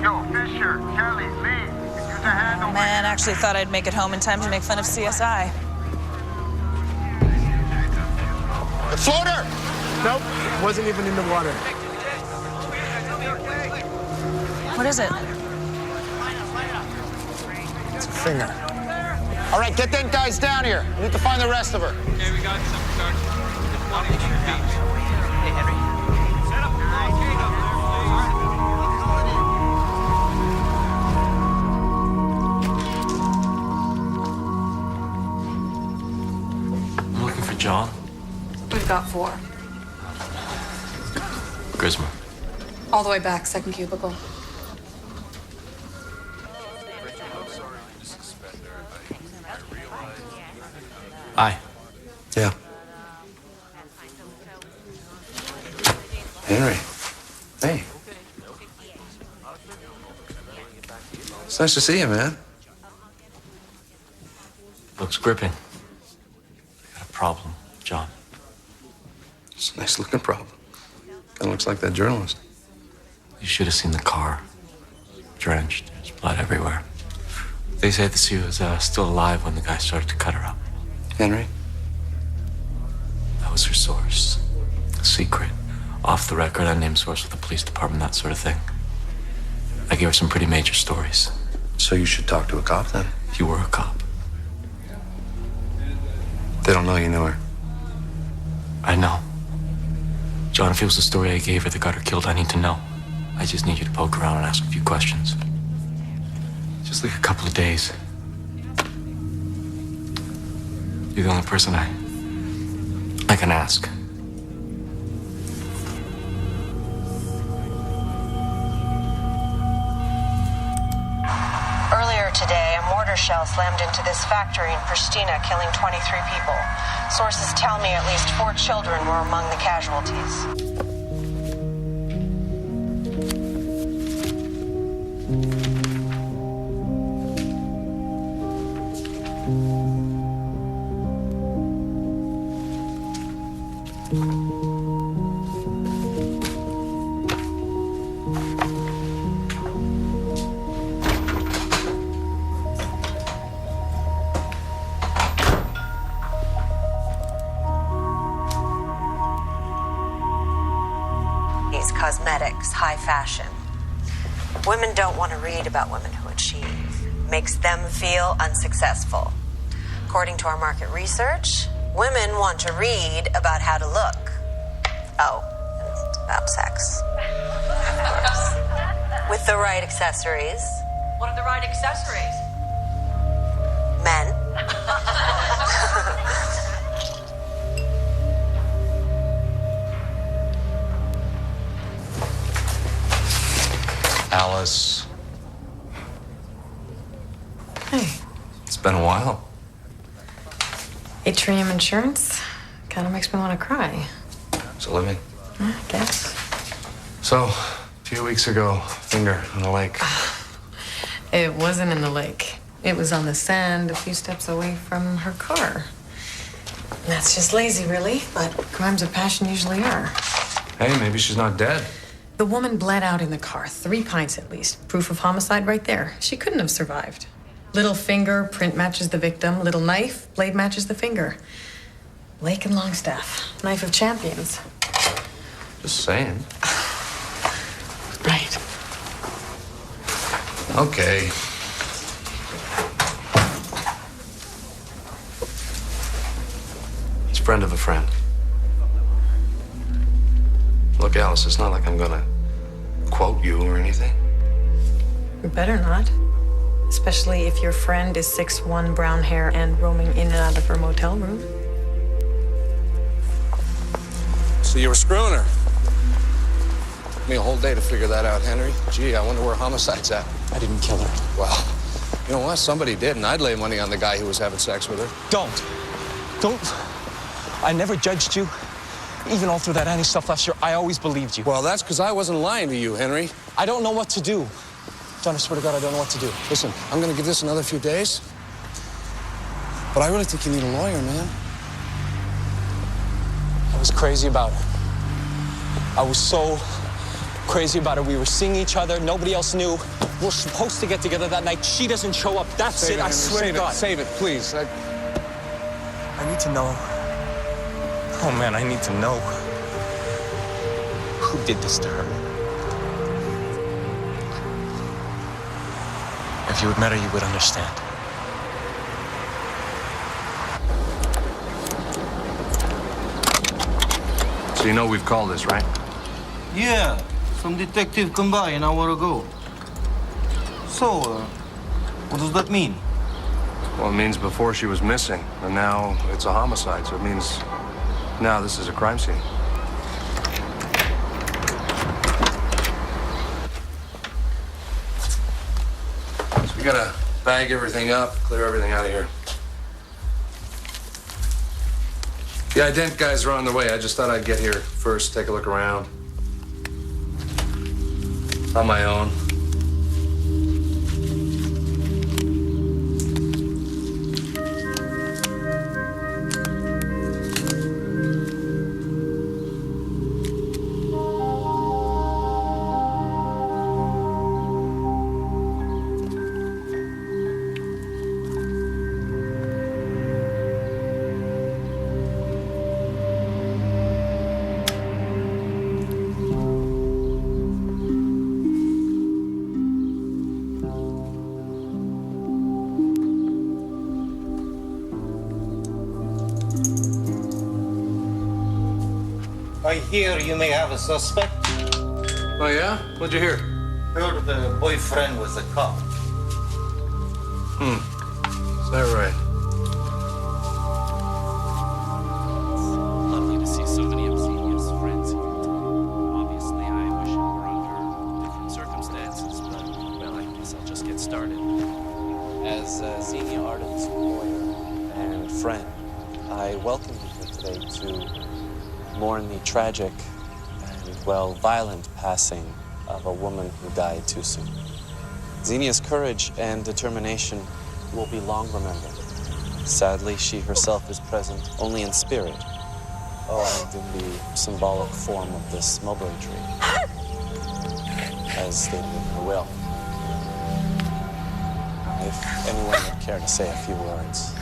Yo, Fisher, Kelly, Lee, use a hand over Man, actually thought I'd make it home in time to make fun of CSI. The floater! Nope, wasn't even in the water. What is it? It's a finger. All right, get them guys down here. We need to find the rest of her. Okay, we got some, Sergeant. Just one each of these. Hey, Henry. Set up the blockade up I'm looking for John. We've got 4. Grismer. All the way back, second cubicle. Hi. Yeah. Henry. Hey. It's nice to see you, man. Looks gripping. I got a problem, John. It's a nice-looking problem. Kind of looks like that journalist. You should have seen the car. Drenched. There's blood everywhere. They say that she was still alive when the guy started to cut her up. Henry? That was her source. A secret. Off the record, unnamed source with the police department, that sort of thing. I gave her some pretty major stories. So you should talk to a cop, then. You were a cop. They don't know you knew her. I know. John, if it was the story I gave her that got her killed, I need to know. I just need you to poke around and ask a few questions. Just like a couple of days. You're the only person I can ask. Earlier today, a mortar shell slammed into this factory in Pristina, killing 23 people. Sources tell me at least 4 children were among the casualties. Cosmetics, high fashion. Women don't want to read about women who achieve. Makes them feel unsuccessful. According to our market research, women want to read about how to look. Oh, and about sex. Of course. With the right accessories. What are the right accessories? Men. Alice. Hey. It's been a while. Atrium Insurance kind of makes me want to cry. It's a living. I guess. So, a few weeks ago, finger in the lake. It wasn't in the lake. It was on the sand a few steps away from her car. That's just lazy, really, but crimes of passion usually are. Hey, maybe she's not dead. The woman bled out in the car, 3 pints at least. Proof of homicide right there. She couldn't have survived. Little finger, print matches the victim. Little knife, blade matches the finger. Lake and Longstaff, knife of champions. Just saying. Right. Okay. It's a friend of a friend. Look, Alice, it's not like I'm gonna quote you or anything. You better not. Especially if your friend is 6'1", brown hair, and roaming in and out of her motel room. So you were screwing her? Took me a whole day to figure that out, Henry. Gee, I wonder where homicide's at. I didn't kill her. Well, you know what? Somebody did, and I'd lay money on the guy who was having sex with her. Don't. I never judged you. Even all through that Annie stuff last year, I always believed you. Well, that's because I wasn't lying to you, Henry. I don't know what to do. John, I swear to God, I don't know what to do. Listen, I'm going to give this another few days. But I really think you need a lawyer, man. I was crazy about her. I was so crazy about it. We were seeing each other. Nobody else knew. We're supposed to get together that night. She doesn't show up. That's Save it. I Henry. swear to God. Save it, please. I need to know. Oh, man, I need to know. Who did this to her? If you had met her, you would understand. So you know we've called this, right? Yeah, some detective come by an hour ago. So, what does that mean? Well, it means before she was missing, and now it's a homicide, so it means now this is a crime scene. So we gotta bag everything up, clear everything out of here. The ident guys are on their way. I just thought I'd get here first, take a look around. On my own. I hear you may have a suspect. Oh, yeah? What'd you hear? Heard the boyfriend was a cop. Is that right? Lovely to see so many of Xenia's friends here today. Obviously, I wish it were under different circumstances, but, well, I guess I'll just get started. As Xenia Arden's lawyer and friend, I welcome you here today to mourn the tragic and, well, violent passing of a woman who died too soon. Xenia's courage and determination will be long remembered. Sadly, she herself is present only in spirit, and in the symbolic form of this mulberry tree, as stated in her will. If anyone would care to say a few words.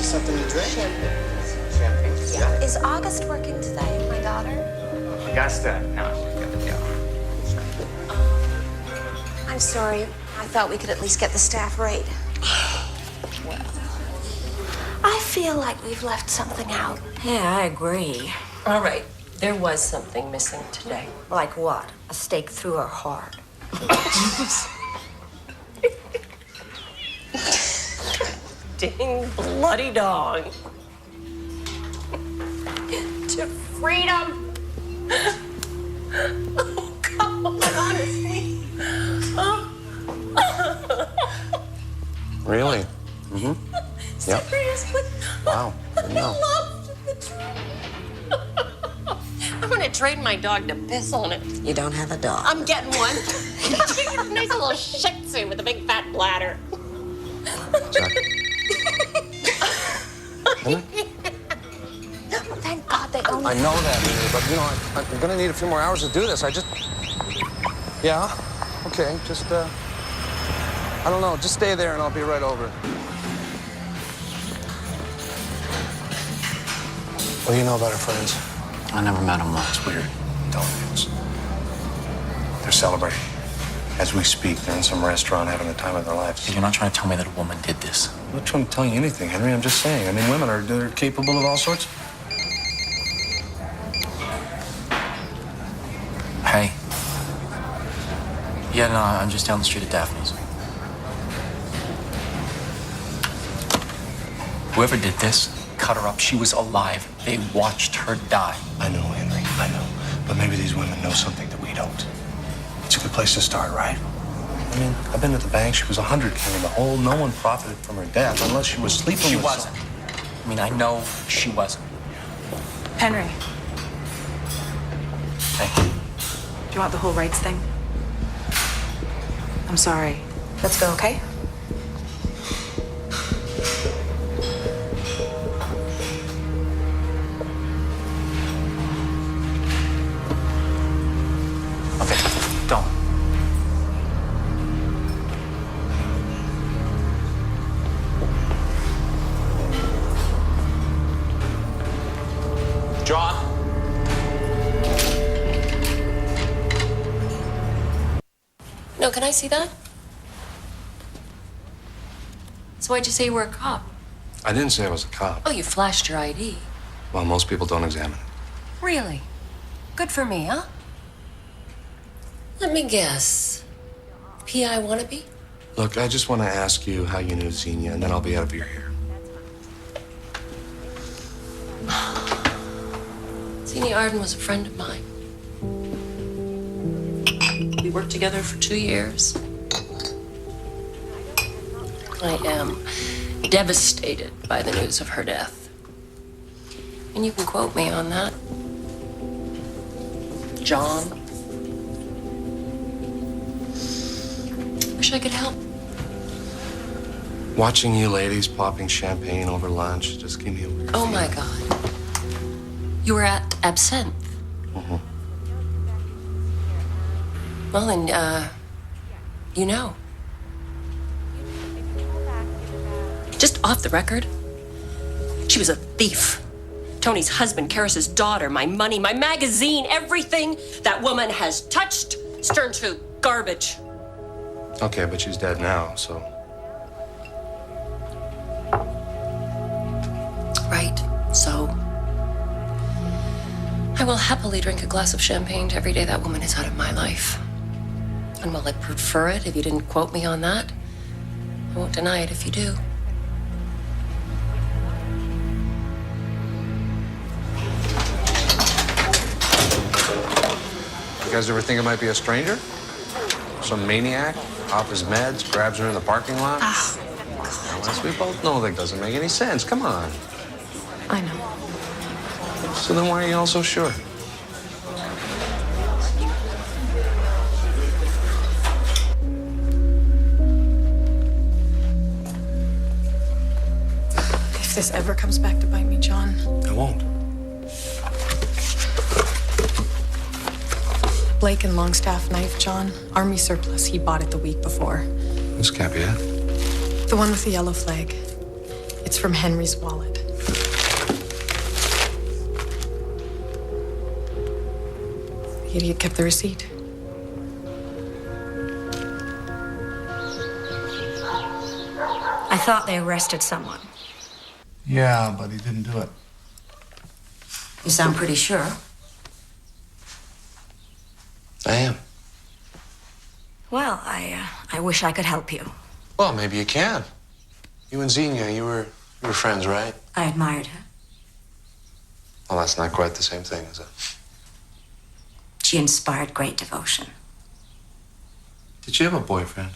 Something to drink? Champagne. Yeah. Is August working today, my daughter? Augusta? No, I'm sorry. I thought we could at least get the staff rate. Well, I feel like we've left something out. Yeah, I agree. All right, there was something missing today. Like what? A stake through her heart. Ding bloody dog. To freedom. Oh, come on, honestly. Really? Mm-hmm. Yep. Seriously? Wow. No. I'm gonna train my dog to piss on it. You don't have a dog. I'm getting one. Nice little shih tzu with a big fat bladder. Thank God they own I know that, Mary, but, you know, I'm gonna need a few more hours to do this. Yeah? Okay, just, I don't know. Just stay there and I'll be right over. What do you know about our friends? I never met him once. It's weird. Don't. They're celebrating. As we speak, they're in some restaurant having the time of their lives. You're not trying to tell me that a woman did this. I'm not trying to tell you anything, Henry. I'm just saying. I mean, women they're capable of all sorts. Hey, Yeah, no, I'm just down the street at Daphne's. Whoever did this, cut her up. She was alive. They watched her die. I know, Henry, I know. But maybe these women know something that we don't. It's a good place to start, right? I mean, I've been at the bank. She was 100 in the hole. No one profited from her death unless she was sleeping She with wasn't. I mean, I know she wasn't. Henry, Thank you. do you want the whole rights thing? I'm sorry. Let's go, okay? Okay, don't. John? No, can I see that? So why'd you say you were a cop? I didn't say I was a cop. Oh, you flashed your ID. Well, most people don't examine it. Really? Good for me, huh? Let me guess. PI wannabe? Look, I just want to ask you how you knew Xenia, and then I'll be out of your hair. Xenia Arden was a friend of mine. We worked together for 2 years. I am devastated by the news of her death. And you can quote me on that. John. Wish I could help. Watching you ladies popping champagne over lunch just gave me a weird Oh my God. You were at Absinthe. Mm-hmm. Well, then, you know. Just off the record, she was a thief. Tony's husband, Karis's daughter, my money, my magazine, everything that woman has touched is turned to garbage. Okay, but she's dead now, so. Right, so I will happily drink a glass of champagne every day that woman is out of my life. And while I'd prefer it if you didn't quote me on that, I won't deny it if you do. You guys ever think it might be a stranger? Some maniac off his meds, grabs her in the parking lot? Ah, Unless we both know that doesn't make any sense. Come on. I know. So then why are you all so sure? If this ever comes back to bite me, John. It won't. Blake and Longstaff knife, John. Army surplus. He bought it the week before. This can't be it. The one with the yellow flag. It's from Henry's wallet. The idiot kept the receipt. I thought they arrested someone. Yeah, but he didn't do it. You sound pretty sure. I am. Well, I wish I could help you. Well, maybe you can. You and Xenia, you were friends, right? I admired her. Well, that's not quite the same thing, is it? She inspired great devotion. Did you have a boyfriend?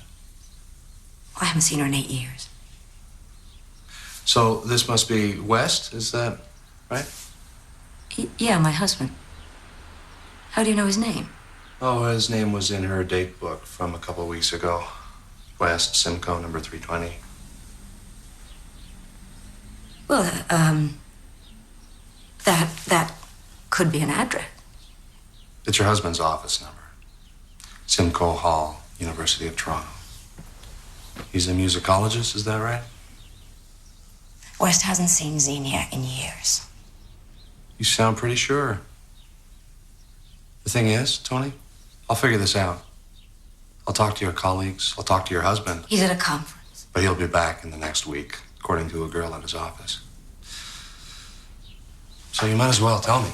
I haven't seen her in 8 years. So this must be West, is that right? Yeah, my husband. How do you know his name? Oh, his name was in her date book from a couple of weeks ago. West, Simcoe, number 320. Well, that could be an address. It's your husband's office number. Simcoe Hall, University of Toronto. He's a musicologist, is that right? West hasn't seen Xenia in years. You sound pretty sure. The thing is, Tony, I'll figure this out. I'll talk to your colleagues. I'll talk to your husband. He's at a conference. But he'll be back in the next week, according to a girl at his office. So you might as well tell me.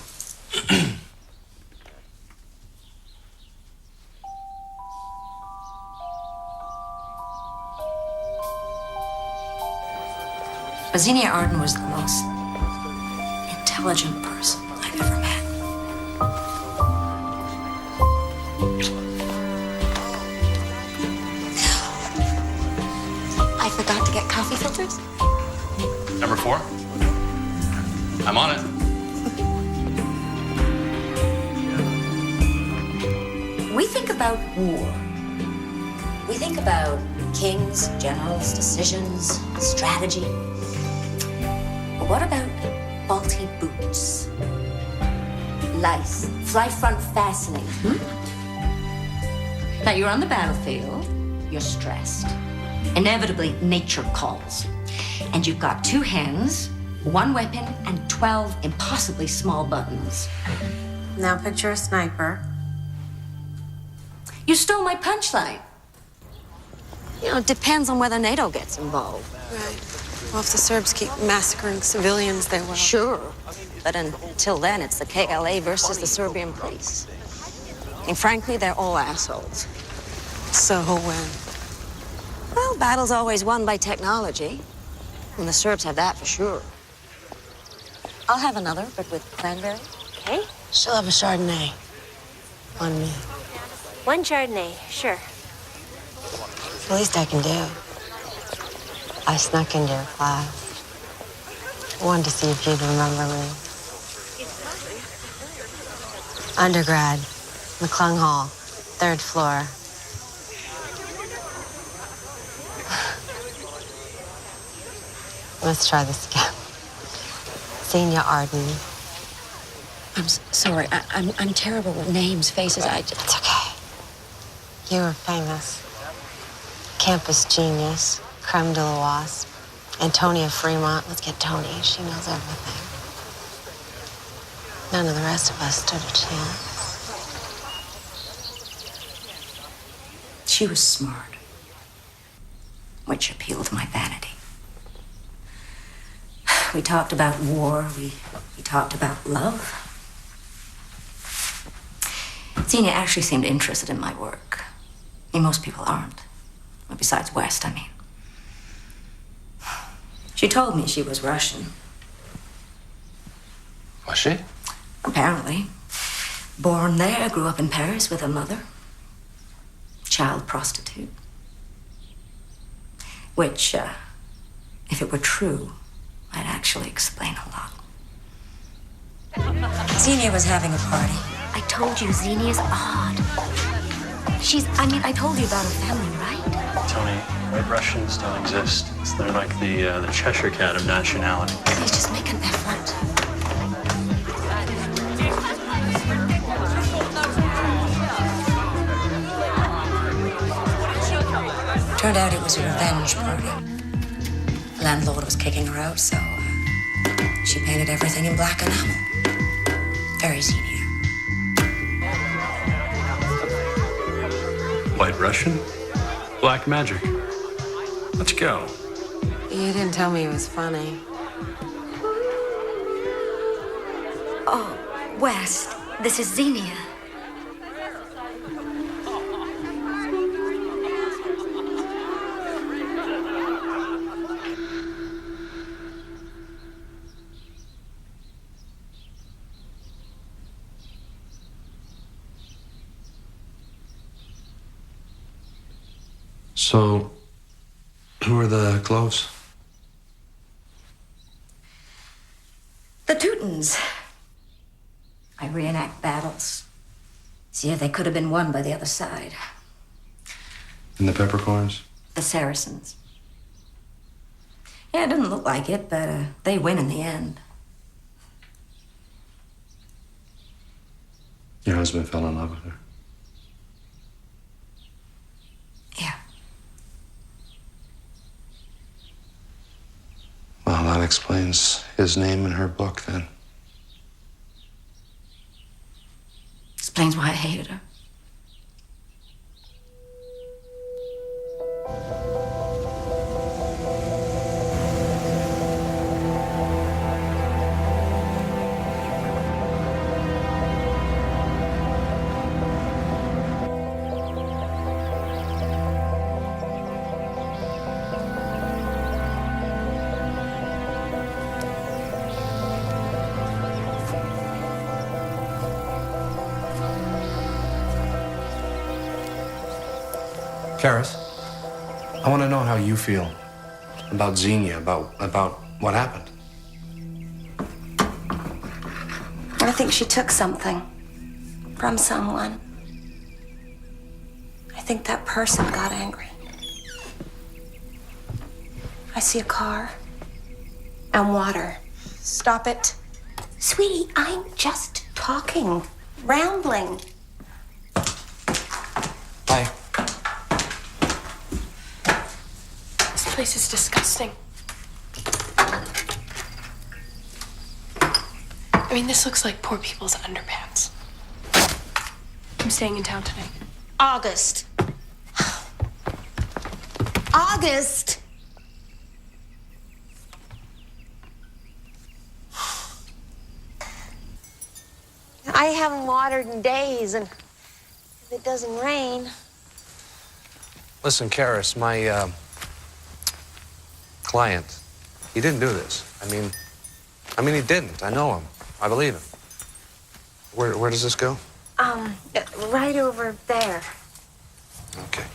But Xenia Arden was the most intelligent person I've ever met. I forgot to get coffee filters. Number 4? I'm on it. We think about war. We think about kings, generals, decisions, strategy. But what about faulty boots? Lice, fly front fastening. Now you're on the battlefield, you're stressed. Inevitably, nature calls. And you've got 2 hands, 1 weapon, and 12 impossibly small buttons. Now picture a sniper. You stole my punchline. You know, it depends on whether NATO gets involved. Right. Well, if the Serbs keep massacring civilians, they will. Sure. But until then, it's the KLA versus the Serbian police. And frankly, they're all assholes. So when? Well, battle's always won by technology. And the Serbs have that for sure. I'll have another, but with cranberry. Okay. She'll have a Chardonnay. On me. 1 Chardonnay, sure. It's the least I can do. I snuck into your class. I wanted to see if you'd remember me. Undergrad, McClung Hall, 3rd floor. Let's try this again. Xenia Arden. I'm sorry. I'm terrible with names, faces. It's okay. You were famous. Campus genius, creme de la wasp. Antonia Fremont. Let's get Tony. She knows everything. None of the rest of us stood a chance. She was smart, which appealed to my vanity. We talked about war. We talked about love. Xenia actually seemed interested in my work. I mean, most people aren't. Well, besides West, I mean. She told me she was Russian. Was she? Apparently. Born there, grew up in Paris with her mother. Child prostitute. Which, if it were true, I'd actually explain a lot. Xenia was having a party. I told you, Xenia's odd. I told you about her family, right? Tony, White Russians don't exist. They're like the Cheshire Cat of nationality. Please just make an effort. Turned out it was a revenge party. The landlord was kicking her out, so she painted everything in black enamel. Very Xenia. White Russian? Black magic. Let's go. You didn't tell me it was funny. Oh, West, this is Xenia. So, who are the Cloves? The Teutons. I reenact battles. See if they could have been won by the other side. And the Peppercorns? The Saracens. Yeah, it didn't look like it, but they win in the end. Your husband fell in love with her. Yeah. Well, that explains his name in her book, then. Explains why I hated her. Karis, I want to know how you feel about Xenia, about what happened. I think she took something from someone. I think that person got angry. I see a car and water. Stop it. Sweetie, I'm just talking, rambling. Hi. This place is disgusting. I mean, this looks like poor people's underpants. I'm staying in town tonight. August. August! I haven't watered in days, and if it doesn't rain... Listen, Karis, my client, he didn't do this. I mean, he didn't. I know him. I believe him. Where does this go? Right over there. Okay.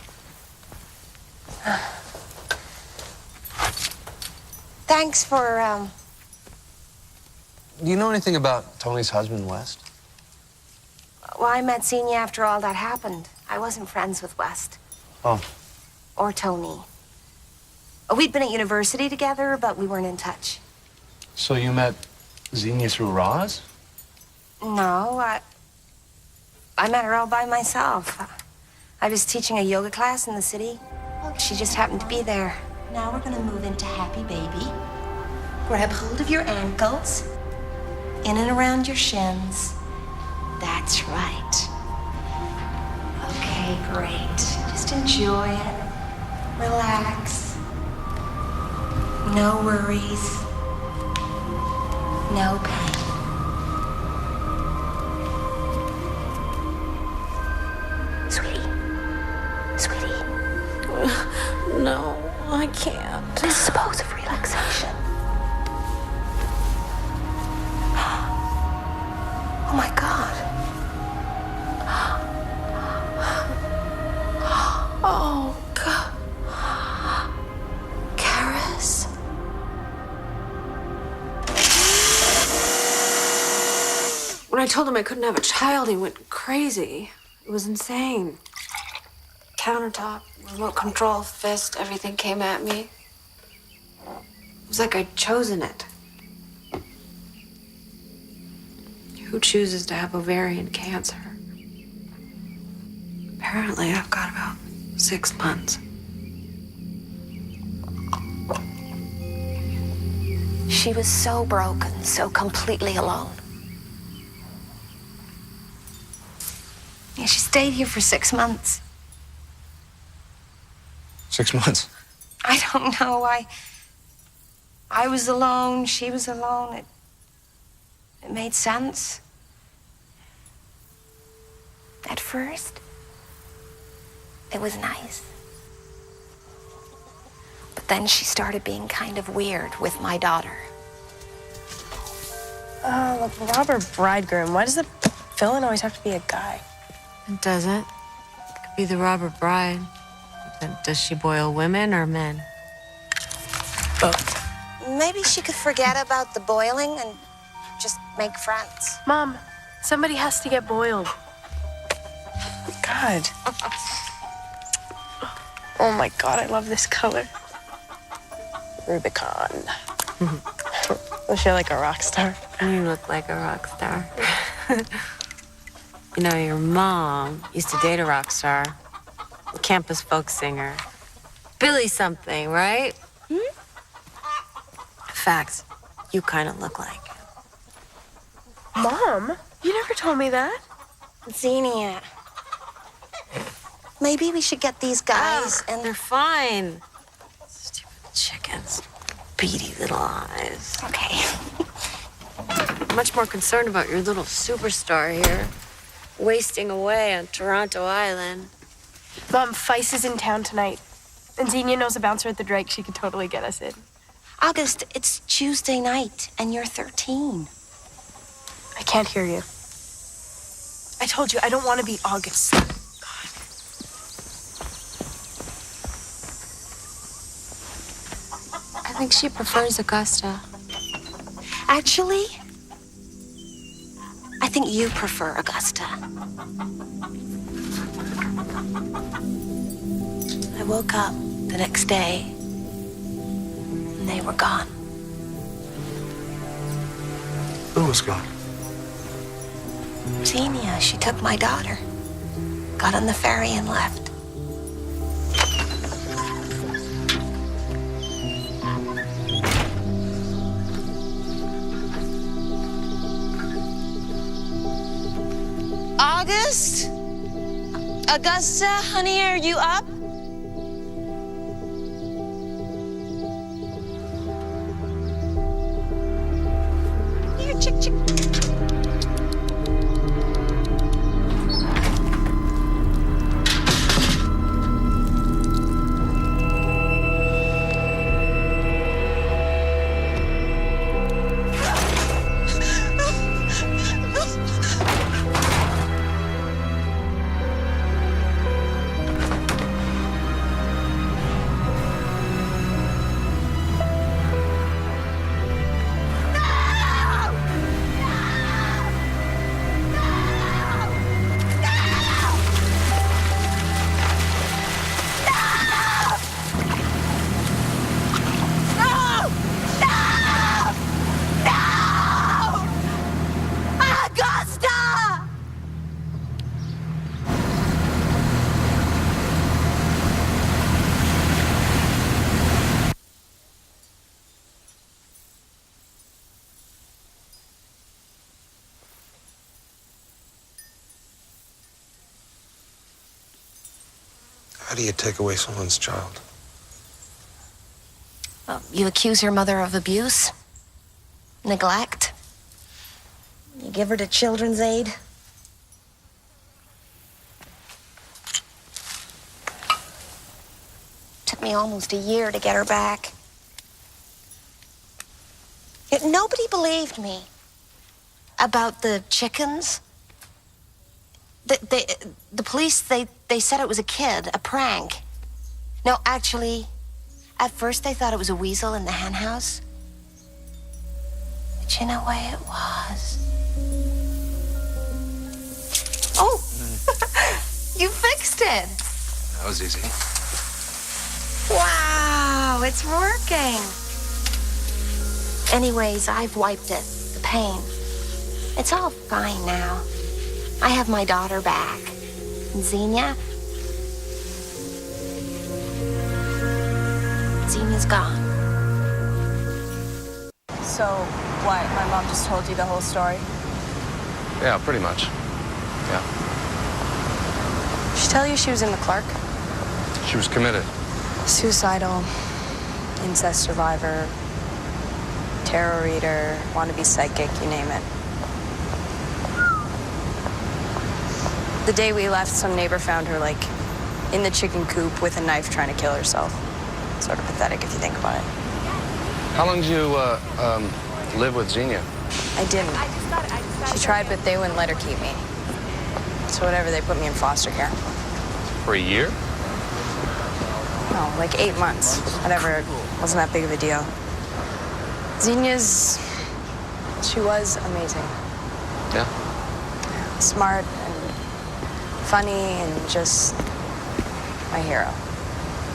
Thanks for, Do you know anything about Tony's husband, West? Well, I met Xenia after all that happened. I wasn't friends with West. Oh. Or Tony. We'd been at university together, but we weren't in touch. So you met Xenia through Roz? No, I met her all by myself. I was teaching a yoga class in the city. She just happened to be there. Now we're gonna move into Happy Baby. Grab hold of your ankles, in and around your shins. That's right. Okay, great. Just enjoy it. Relax. No worries. No pain. Sweetie. No, I can't. This is a pose of relaxation. Oh my God. Oh, God. Karis. When I told him I couldn't have a child, he went crazy. It was insane. Countertop, remote control, fist, everything came at me. It was like I'd chosen it. Who chooses to have ovarian cancer? Apparently, I've got about 6 months. She was so broken, so completely alone. Yeah, she stayed here for 6 months. 6 months. I don't know. I was alone. She was alone. It made sense. At first, it was nice. But then she started being kind of weird with my daughter. Oh, the robber bridegroom. Why does the villain always have to be a guy? It doesn't. It could be the robber bride. But does she boil women or men? Both. Maybe she could forget about the boiling and just make friends. Mom, somebody has to get boiled. God. Oh my God, I love this color. Rubicon. I feel like a rock star. You look like a rock star. You know, your mom used to date a rock star, a campus folk singer. Billy something, right? Hmm? Fact, you kind of look like him. Mom, you never told me that. Xenia. Maybe we should get these guys and... They're fine. Stupid chickens. Beady little eyes. Okay. I'm much more concerned about your little superstar here, wasting away on Toronto Island. Mom, Feist is in town tonight. And Xenia knows a bouncer at the Drake. She could totally get us in. August, it's Tuesday night, and you're 13. I can't hear you. I told you, I don't want to be August. think she prefers Augusta. Actually, I think you prefer Augusta. I woke up the next day, and they were gone. Who was gone? Xenia, she took my daughter. Got on the ferry and left. August? Augusta, honey, are you up? Here, chick, chick. How do you take away someone's child? Well, you accuse your mother of abuse, neglect. You give her to Children's Aid. Took me almost a year to get her back. Yet nobody believed me about the chickens. The police, they said it was a kid, a prank. No, actually, at first they thought it was a weasel in the hen house. But you know what it was? Oh, you fixed it. That was easy. Wow, it's working. Anyways, I've wiped it, the pain. It's all fine now. I have my daughter back. And Xenia? Xenia's gone. So, what? My mom just told you the whole story? Yeah, pretty much. Yeah. Did she tell you she was in the Clark? She was committed. Suicidal, incest survivor, tarot reader, wannabe psychic, you name it. The day we left, some neighbor found her, like, in the chicken coop with a knife trying to kill herself. Sort of pathetic if you think about it. How long did you live with Xenia? I didn't. She tried, but they wouldn't let her keep me. So whatever, they put me in foster care. For a year? No, like 8 months. Whatever, it wasn't that big of a deal. She was amazing. Yeah? Smart and funny and just my hero.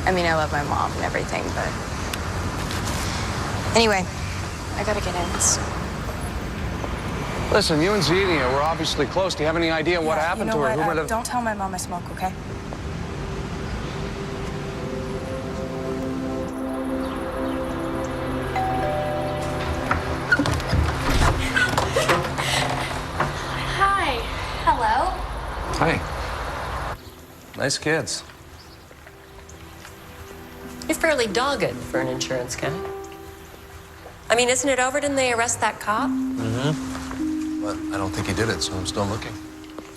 I mean, I love my mom and everything, but... Anyway, I gotta get in. Listen, you and Xenia were obviously close. Do you have any idea what happened to her? Who might have... Don't tell my mom I smoke, okay? Hi. Hello. Hi. Nice kids. You're fairly dogged for an insurance guy. I mean, isn't it over? Didn't they arrest that cop? Mm-hmm. But I don't think he did it, so I'm still looking.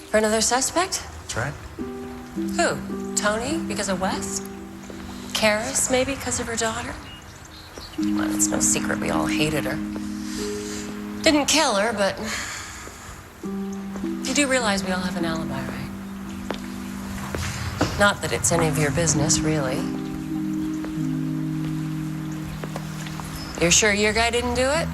For another suspect? That's right. Who? Tony, because of West? Karis, maybe, because of her daughter? Well, it's no secret we all hated her. Didn't kill her, but... You do realize we all have an alibi, right? Not that it's any of your business, really. You're sure your guy didn't do it?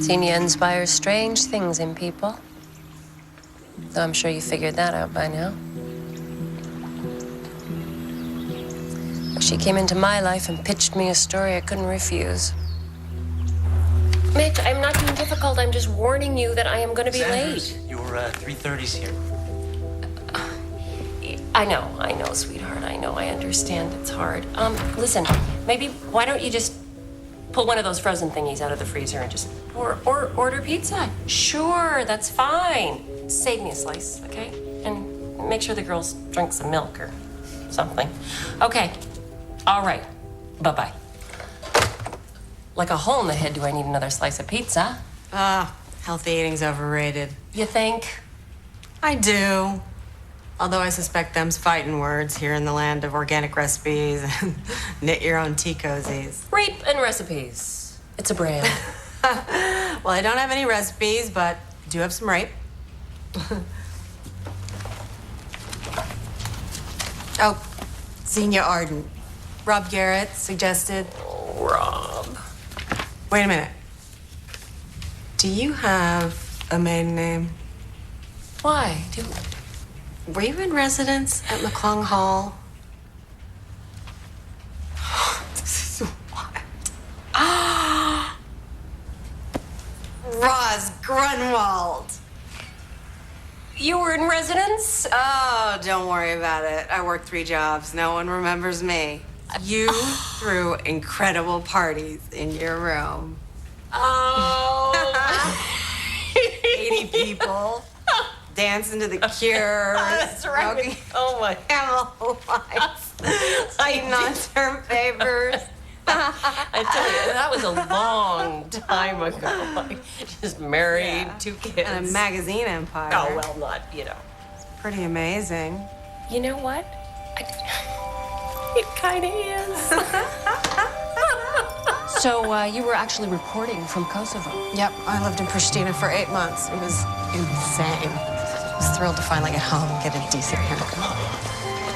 Xenia inspires strange things in people. Though I'm sure you figured that out by now. She came into my life and pitched me a story I couldn't refuse. Mitch, I'm not being difficult. I'm just warning you that I am going to be Sanders, late. your 3:30's here. I know, sweetheart. I know, I understand. It's hard. Listen, maybe why don't you just pull one of those frozen thingies out of the freezer and just or order pizza? Sure, that's fine. Save me a slice, okay? And make sure the girls drink some milk or something. Okay. All right. Bye-bye. Like a hole in the head, do I need another slice of pizza? Healthy eating's overrated. You think? I do. Although I suspect them's fighting words here in the land of organic recipes and knit your own tea cozies. Rape and recipes. It's a brand. Well, I don't have any recipes, but I do have some rape. Oh, Xenia Arden. Rob Garrett suggested. Oh, Rob. Wait a minute. Do you have a maiden name? Why? Were you in residence at McClung Hall? This is wild. Roz Grunwald. You were in residence? Oh, don't worry about it. I worked 3 jobs. No one remembers me. You threw incredible parties in your room. Oh. 80 people. Dancing to the Cure. That's right. Smoking Oh my. Camel lights. Eating on term papers. I tell you, that was a long time ago. Like, just married, 2 kids. And a magazine empire. Oh, well, not, It's pretty amazing. You know what? It kind of is. So, you were actually reporting from Kosovo? Yep, I lived in Pristina for 8 months. It was insane. I was thrilled to finally get home and get a decent haircut.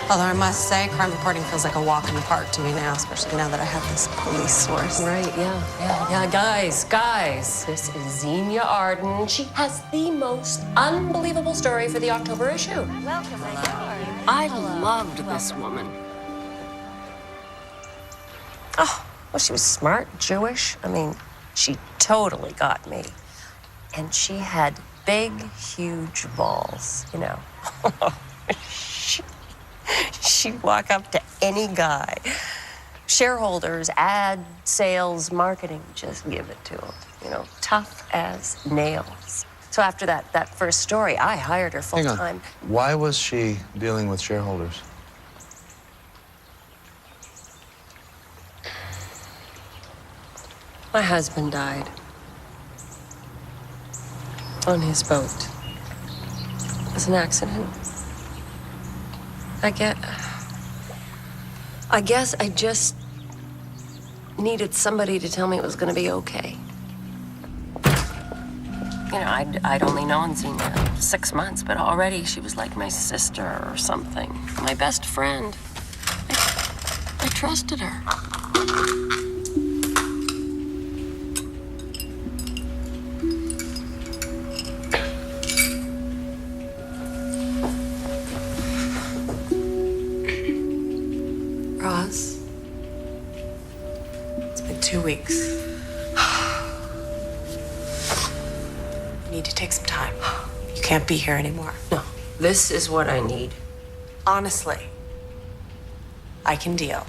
Although I must say, crime reporting feels like a walk in the park to me now, especially now that I have this police source. Right, yeah. Guys, this is Xenia Arden. She has the most unbelievable story for the October issue. Welcome, I loved this woman. Oh, well, she was smart, Jewish. I mean, she totally got me. And she had big, huge balls, you know. She'd walk up to any guy. Shareholders, ad, sales, marketing, just give it to them. You know, tough as nails. So after that first story, I hired her full Hang on. time. Why was she dealing with shareholders? My husband died on his boat. It was an accident. I guess I just needed somebody to tell me it was going to be okay. You know, I'd only known Xenia 6 months, but already she was like my sister or something. My best friend. I trusted her. Roz, it's been 2 weeks. You need to take some time. You can't be here anymore. No, this is what I need. Honestly, I can deal.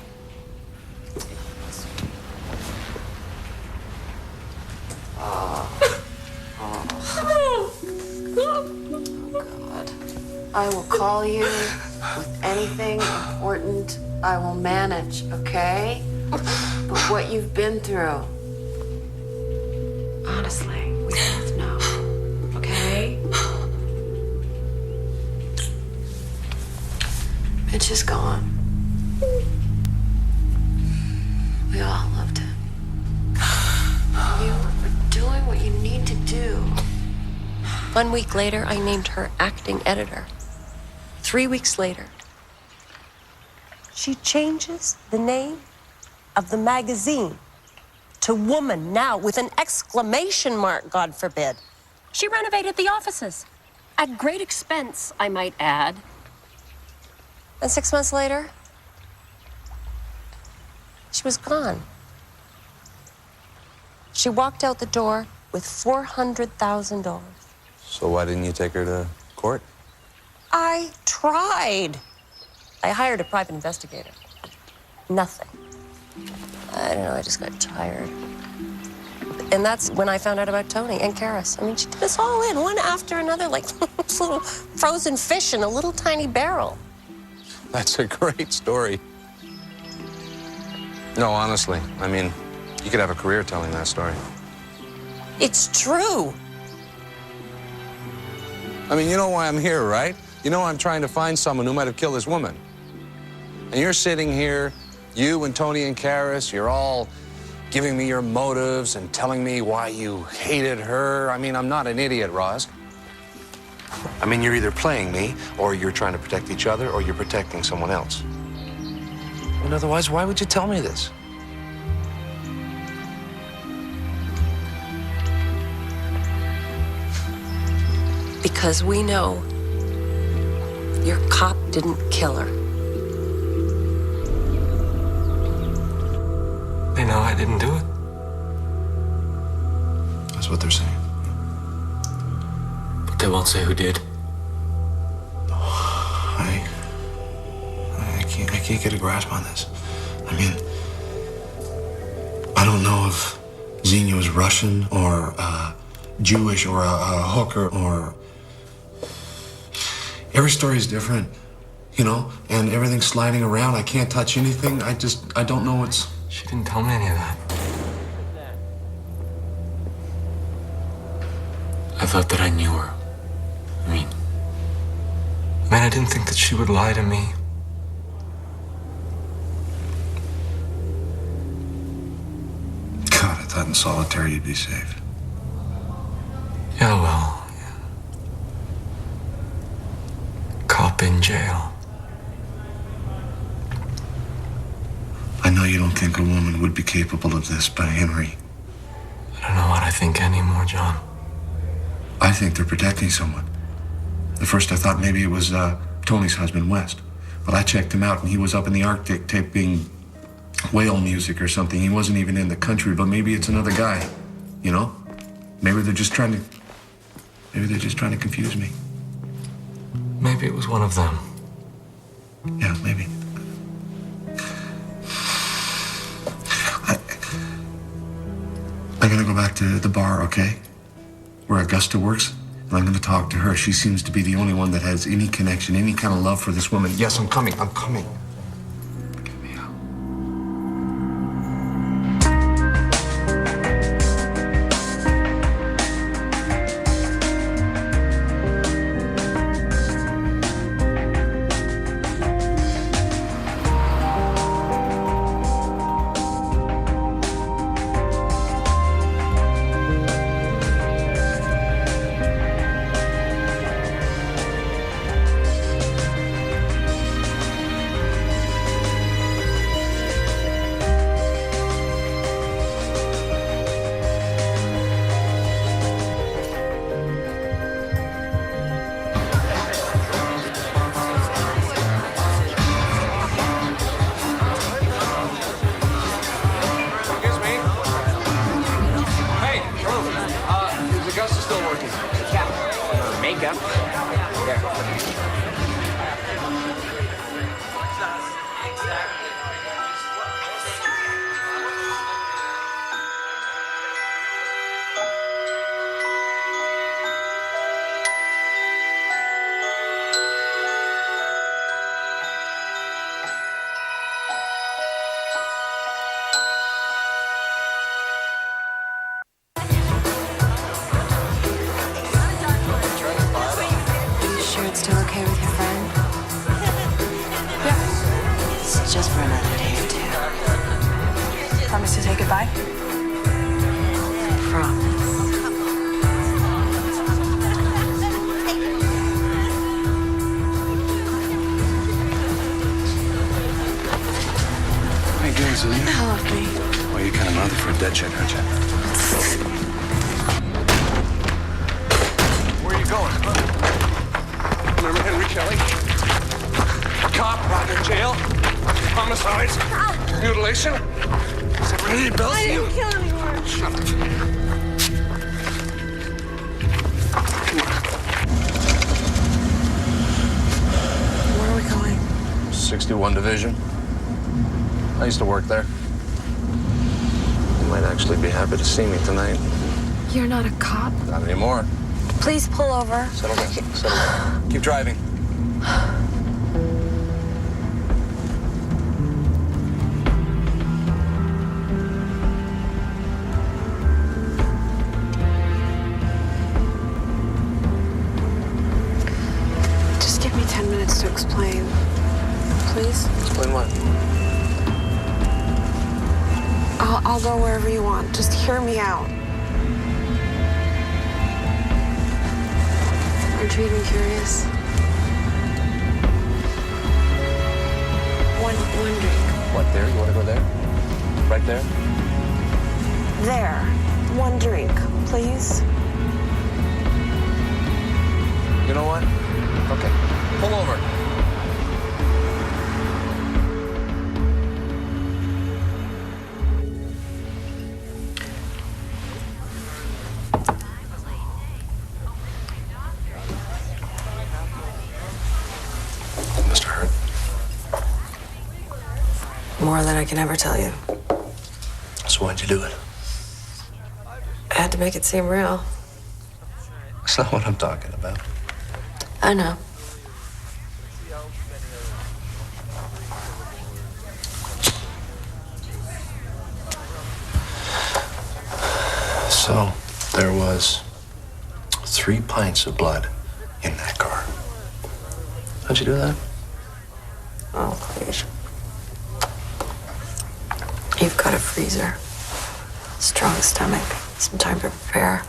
God. I will call you with anything important. I will manage, okay? But what you've been through, honestly, we both know, okay? Mitch is gone. We all loved him. You are doing what you need to do. 1 week later, I named her acting editor. 3 weeks later, she changes the name of the magazine to Woman Now with an exclamation mark, God forbid. She renovated the offices. At great expense, I might add. And 6 months later, she was gone. She walked out the door with $400,000. So why didn't you take her to court? I tried. I hired a private investigator. Nothing. I don't know, I just got tired. And that's when I found out about Tony and Karis. I mean, she did us all in, one after another, like this little frozen fish in a little tiny barrel. That's a great story. No, honestly, I mean, you could have a career telling that story. It's true. I mean, you know why I'm here, right? You know I'm trying to find someone who might have killed this woman. And you're sitting here, you and Tony and Karis, you're all giving me your motives and telling me why you hated her. I mean, I'm not an idiot, Roz. I mean, you're either playing me, or you're trying to protect each other, or you're protecting someone else. And otherwise, why would you tell me this? Because we know your cop didn't kill her. They know I didn't do it. That's what they're saying. But they won't say who did. I can't get a grasp on this. I mean, I don't know if Xenia was Russian or Jewish or a hooker or... Every story is different, you know, and everything's sliding around. I can't touch anything. I don't know what's... She didn't tell me any of that. I thought that I knew her. I mean, I didn't think that she would lie to me. God, I thought in solitary you'd be safe. Yeah, well, yeah. Cop in jail. I know you don't think a woman would be capable of this, but Henry... I don't know what I think anymore, John. I think they're protecting someone. At first I thought maybe it was Tony's husband, West. But I checked him out and he was up in the Arctic taping whale music or something. He wasn't even in the country, but maybe it's another guy, you know? Maybe they're just trying to confuse me. Maybe it was one of them. Yeah, maybe. I'm gonna go back to the bar, okay? Where Augusta works, and I'm gonna talk to her. She seems to be the only one that has any connection, any kind of love for this woman. Yes, I'm coming. Get me out. Just for another day or two. Promise to say goodbye? Promise. Homicides? Mutilation? Any bells? I didn't kill anyone. Shut up. 61 Division. I used to work there. You might actually be happy to see me tonight. You're not a cop? Not anymore. Please pull over. Settle down. Settle down. Keep driving. Just give me 10 minutes to explain. Please? Explain what? I'll go wherever you want. Just hear me out. Aren't you even curious? One drink. What, there? You want to go there? Right there? There. One drink, please. You know what? Okay. Pull over. Mr. Hurt. More than I can ever tell you. So why'd you do it? I had to make it seem real. That's not what I'm talking about. I know. So, there was 3 pints of blood in that car. How'd you do that? Oh, please. You've got a freezer. Strong stomach. Some time to prepare.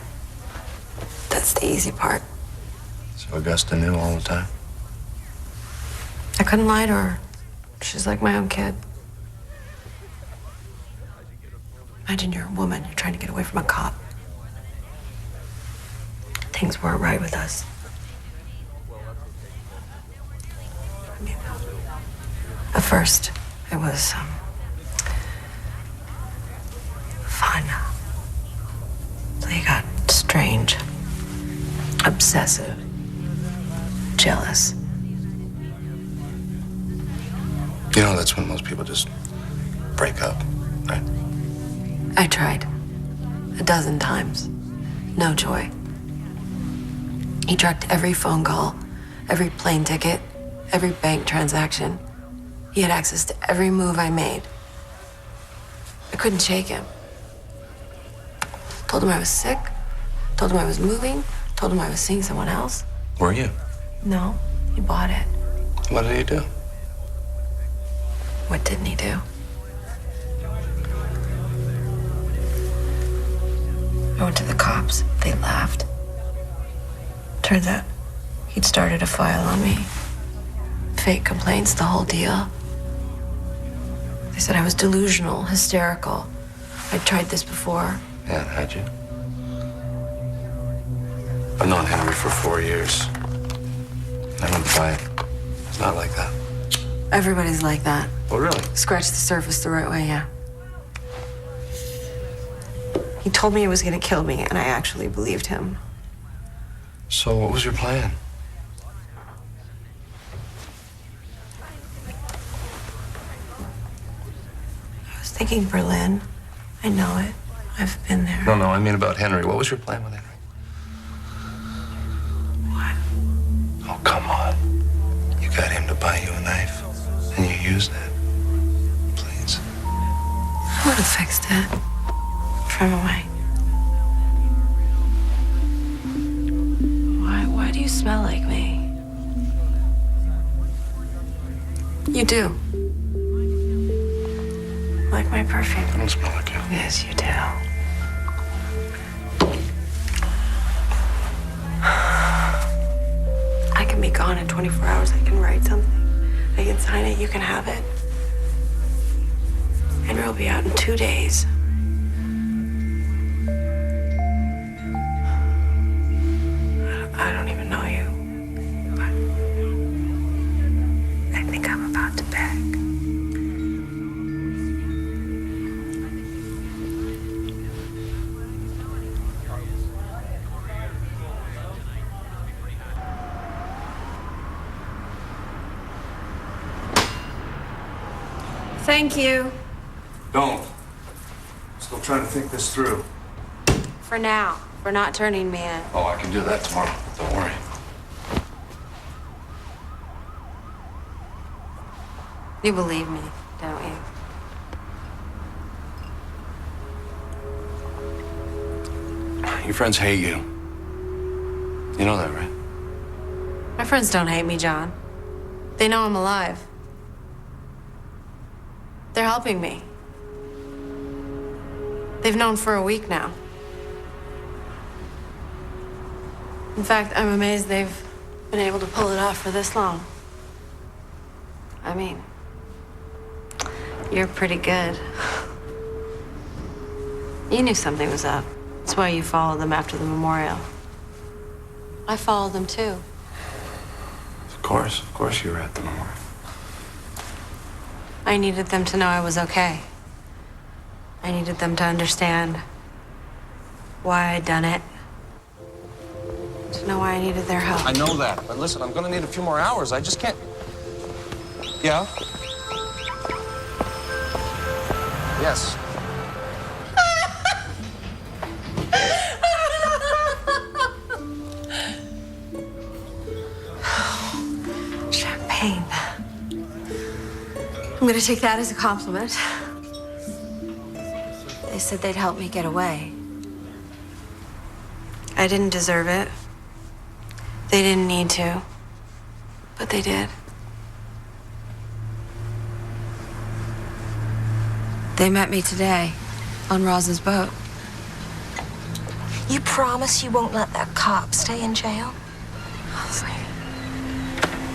That's the easy part. So Augusta knew all the time? I couldn't lie to her. She's like my own kid. Imagine you're a woman. You're trying to get away from a cop. Things weren't right with us. I mean, at first, it was fun. Then you got strange, obsessive, jealous. You know, that's when most people just break up, right? I tried 12 times. No joy. He tracked every phone call, every plane ticket, every bank transaction. He had access to every move I made. I couldn't shake him. Told him I was sick, told him I was moving, told him I was seeing someone else. Were you? No, he bought it. What did he do? What didn't he do? I went to the cops. They laughed. Turns out he'd started a file on me. Fake complaints, the whole deal. They said I was delusional, hysterical. I'd tried this before. Yeah, had you? I've known Henry for 4 years. I wouldn't buy it. It's not like that. Everybody's like that. Oh, really? Scratch the surface the right way, yeah. He told me he was gonna kill me, and I actually believed him. So what was your plan? I was thinking Berlin. I know it. I've been there. No, I mean about Henry. What was your plan with Henry? What? Oh, come on. You got him to buy you a knife, and you used it. Please. I would have fixed it. From away. Why do you smell like me? You do. Like my perfume. I don't smell like you. Yes, you do. I can be gone in 24 hours. I can write something. I can sign it. You can have it. Henry will be out in 2 days. I don't even know you. But I think I'm about to beg. Thank you. Don't. Still trying to think this through. For now. For not turning me in. Oh, I can do that tomorrow. Don't worry. You believe me, don't you? Your friends hate you. You know that, right? My friends don't hate me, John. They know I'm alive. They're helping me. They've known for a week now. In fact, I'm amazed they've been able to pull it off for this long. I mean, you're pretty good. You knew something was up. That's why you followed them after the memorial. I followed them too. Of course you were at the memorial. I needed them to know I was okay. I needed them to understand why I'd done it. To know why I needed their help. I know that, but listen, I'm gonna need a few more hours. I just can't. Yeah? Yes. Champagne. I'm gonna take that as a compliment. They said they'd help me get away. I didn't deserve it. They didn't need to, but they did. They met me today on Roz's boat. You promise you won't let that cop stay in jail?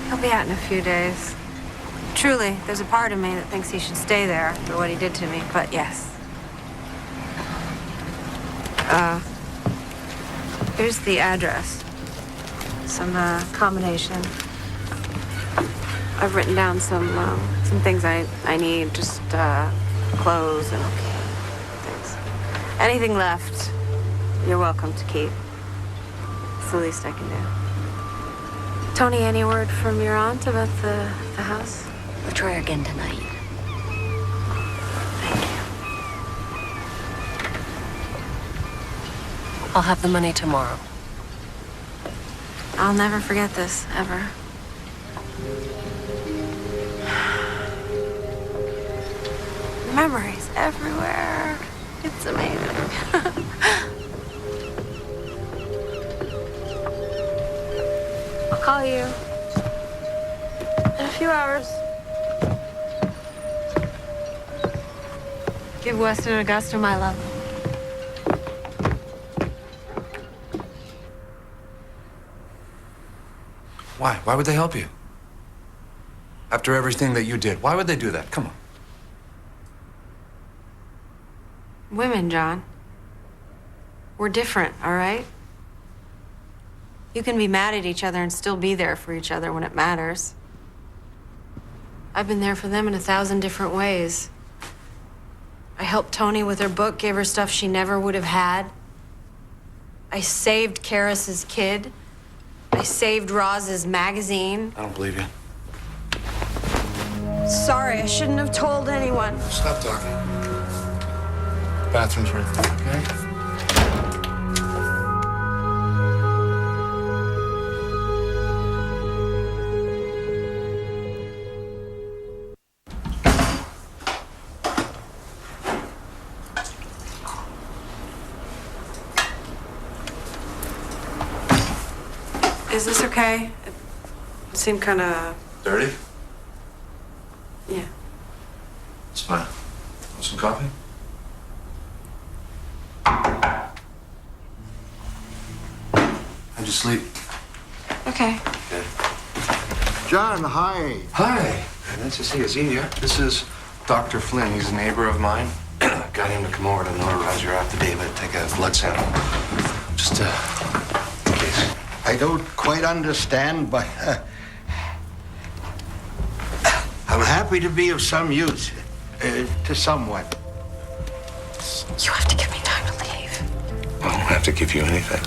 He'll be out in a few days. Truly, there's a part of me that thinks he should stay there for what he did to me, but yes. Here's the address. Some combination. I've written down some things I need, just clothes and things. Anything left, you're welcome to keep. It's the least I can do. Tony, any word from your aunt about the house? We'll try again tonight. I'll have the money tomorrow. I'll never forget this, ever. Memories everywhere. It's amazing. I'll call you in a few hours. Give Weston and Augusta my love. Why? Why would they help you? After everything that you did, why would they do that? Come on. Women, John. We're different, all right? You can be mad at each other and still be there for each other when it matters. I've been there for them in 1,000 different ways. I helped Tony with her book, gave her stuff she never would have had. I saved Karis's kid. I saved Roz's magazine. I don't believe you. Sorry, I shouldn't have told anyone. Stop talking. Bathroom's right there, okay? Is this okay? It seemed kind of... Dirty? Yeah. It's fine. Want some coffee? How'd you sleep? Okay. Good. John, hi. Hi. Nice to see you, Xenia. This is Dr. Flynn. He's a neighbor of mine. Got him to come over to notarize your affidavit, take a blood sample. Just, in case. I don't quite understand, but I'm happy to be of some use to someone. You have to give me time to leave. I don't have to give you anything.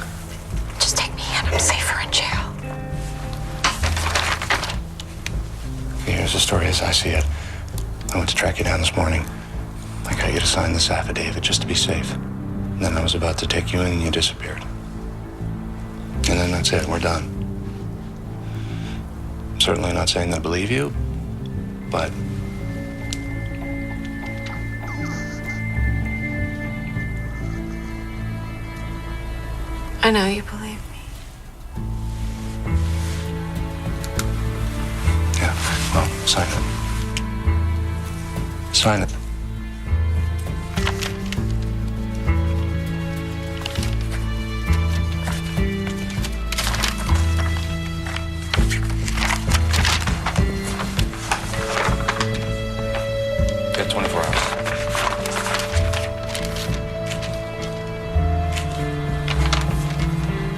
Just take me in. I'm safer in jail. Here's the story as I see it. I went to track you down this morning. I got you to sign this affidavit just to be safe. And then I was about to take you in and you disappeared. And then that's it, we're done. Certainly not saying I believe you, but I know you believe me. yeah, well, sign it. Sign it. Get 24 hours.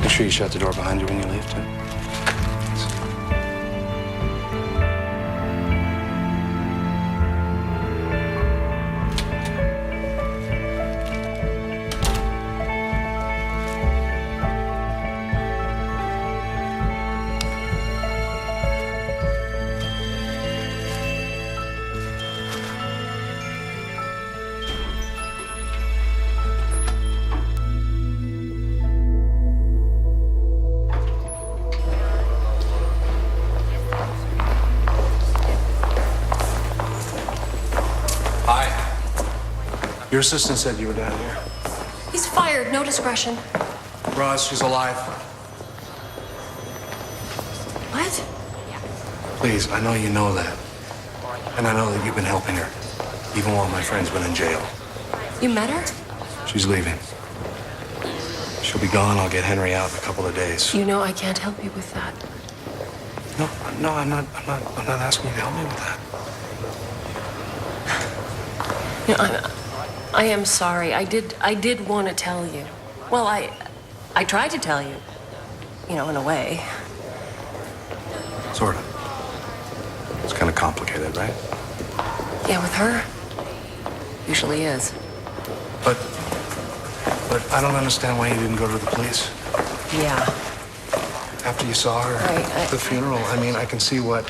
Make sure you shut the door behind you when you leave, too. Your assistant said you were down here. He's fired. No discretion. Ross, she's alive. What? Please, I know you know that. And I know that you've been helping her, even while my friend's been in jail. You met her? She's leaving. She'll be gone. I'll get Henry out in a couple of days. You know I can't help you with that. No, I'm not asking you to help me with that. You know, I am sorry. I did want to tell you. Well, I tried to tell you. You know, in a way. Sort of. It's kind of complicated, right? Yeah, with her. Usually is. But I don't understand why you didn't go to the police. Yeah. After you saw her at the funeral, I mean, I can see what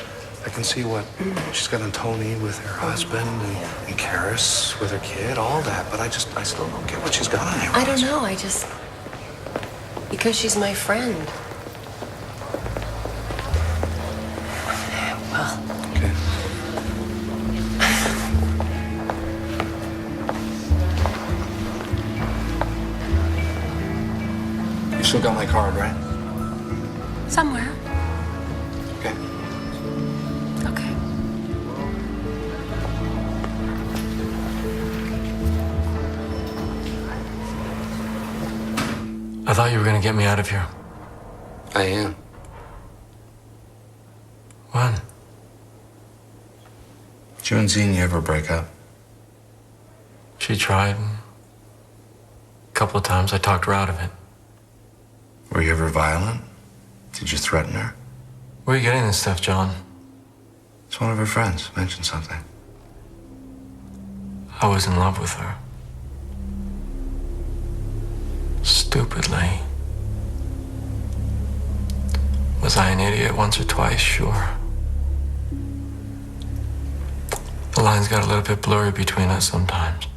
she's got on Tony with her husband and Karis with her kid, all that. But I still don't get what she's got on there. I don't know. Because she's my friend. Well. Okay. You still got my card, right? Somewhere. Okay. Okay. I thought you were gonna get me out of here. I am. When? Did you and Xenia ever break up? She tried. A couple of times I talked her out of it. Were you ever violent? Did you threaten her? Where are you getting this stuff, John? It's one of her friends mentioned something. I was in love with her. Stupidly. Was I an idiot once or twice? Sure. The lines got a little bit blurry between us sometimes.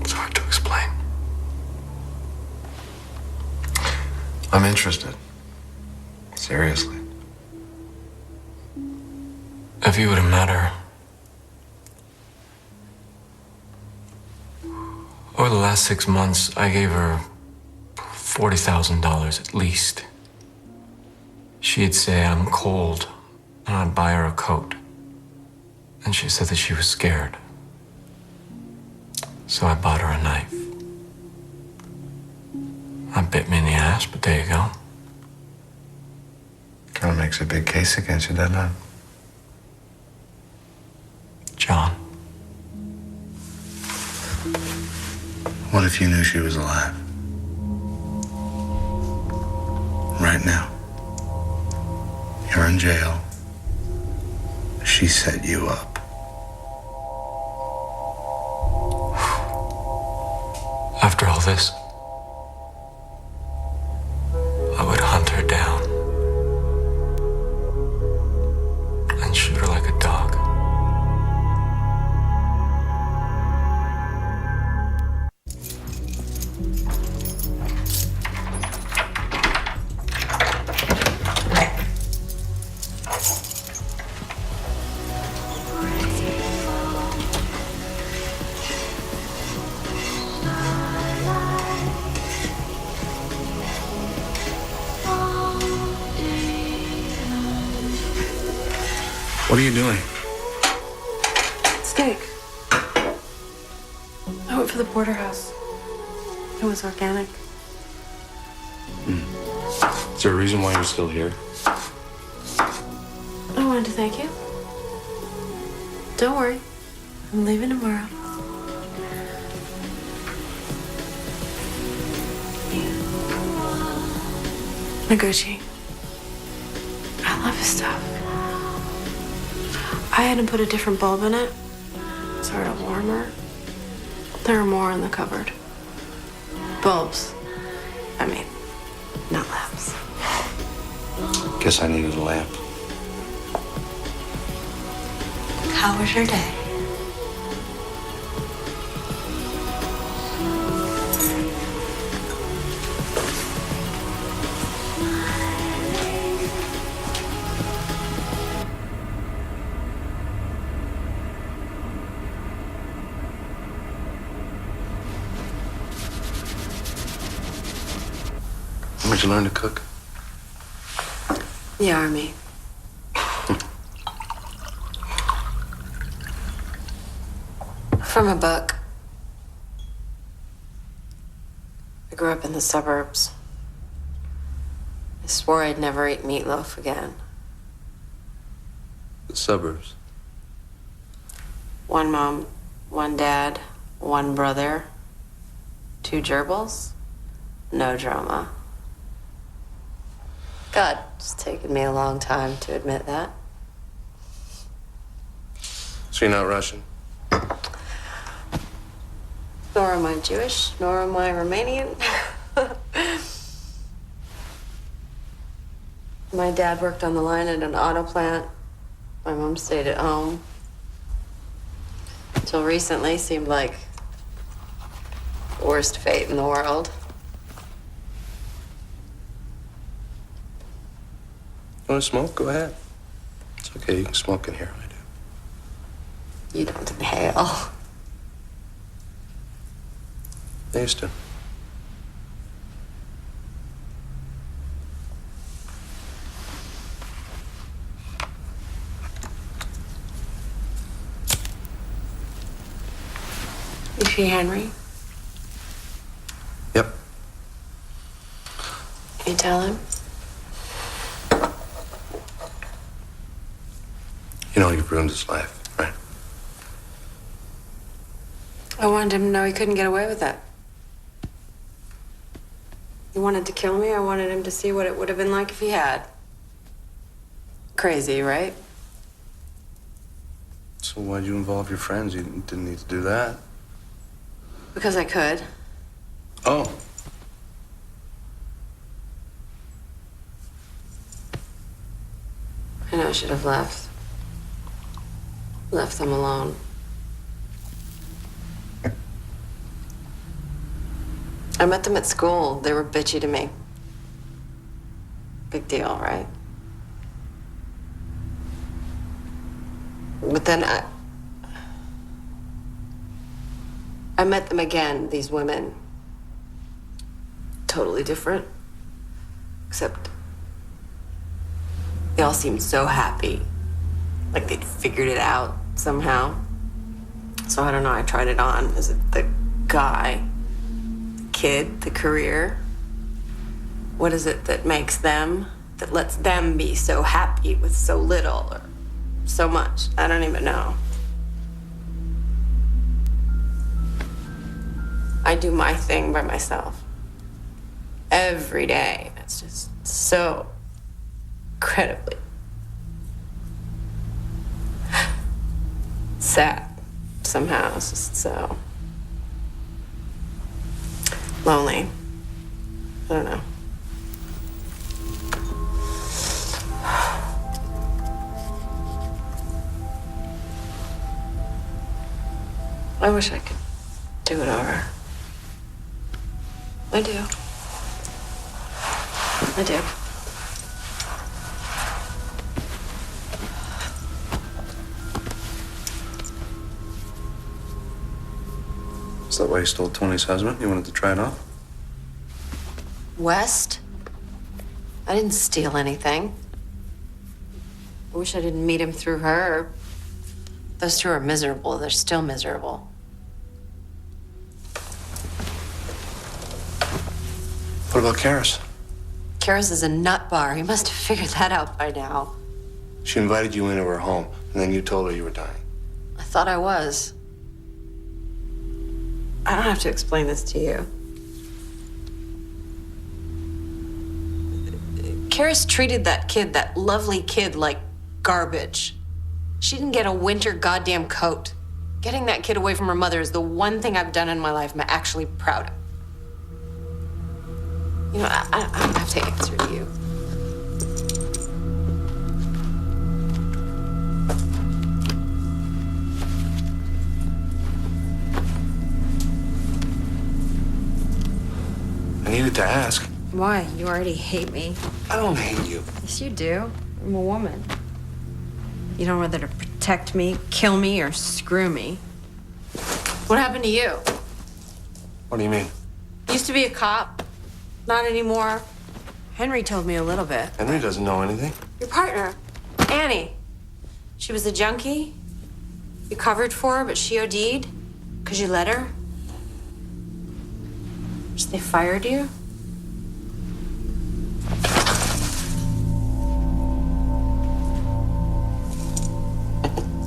It's hard to explain. I'm interested. Seriously. If you would have met her. Over the last 6 months, I gave her $40,000 at least. She'd say I'm cold, and I'd buy her a coat. And she said that she was scared. So I bought her a knife. That bit me in the ass, but there you go. Kind of makes a big case against you, doesn't it? John. What if you knew she was alive? Right now. You're in jail. She set you up. After all this, I would hunt her down. What are you doing? Steak. I went for the porterhouse. It was organic. Is there a reason why you're still here? I wanted to thank you. Don't worry. I'm leaving tomorrow. Noguchi. I love his stuff. I had him put a different bulb in it. Sort of warmer. There are more in the cupboard. Bulbs. I mean, not lamps. Guess I needed a lamp. How was your day? Where'd you learn to cook? The army. From a book. I grew up in the suburbs. I swore I'd never eat meatloaf again. The suburbs. One mom, one dad, one brother, 2 gerbils, no drama. God, it's taken me a long time to admit that. So you're not Russian? Nor am I Jewish, nor am I Romanian. My dad worked on the line at an auto plant. My mom stayed at home. Until recently, seemed like the worst fate in the world. You want to smoke? Go ahead. It's okay. You can smoke in here. I do. You don't inhale. I used to. You see Henry? Yep. Can you tell him? You know you've ruined his life, right? I wanted him to know he couldn't get away with that. He wanted to kill me. I wanted him to see what it would have been like if he had. Crazy, right? So why'd you involve your friends? You didn't need to do that. Because I could. Oh. I know I should have left. Left them alone. I met them at school. They were bitchy to me. Big deal, right? But then I met them again, these women. Totally different. Except they all seemed so happy. Like they'd figured it out somehow. So I don't know, I tried it on. Is it the guy, the kid, the career? What is it that makes them, that lets them be so happy with so little or so much? I don't even know. I do my thing by myself. Every day. It's just so incredibly sad somehow. It's just so lonely. I don't know. I wish I could do it over. I do. I do. Is that why you stole Tony's husband? You wanted to try it on? West? I didn't steal anything. I wish I didn't meet him through her. Those two are miserable. They're still miserable. What about Karis? Karis is a nut bar. He must have figured that out by now. She invited you into her home, and then you told her you were dying. I thought I was. I don't have to explain this to you. Karis treated that kid, that lovely kid, like garbage. She didn't get a winter goddamn coat. Getting that kid away from her mother is the one thing I've done in my life I'm actually proud of. You know, I don't have to answer to you. I needed to ask. Why? You already hate me. I don't hate you. Yes, you do. I'm a woman. You know whether to protect me, kill me, or screw me. What happened to you? What do you mean? Used to be a cop. Not anymore. Henry told me a little bit. Henry doesn't know anything. Your partner, Annie. She was a junkie. You covered for her, but she OD'd because you let her. So they fired you?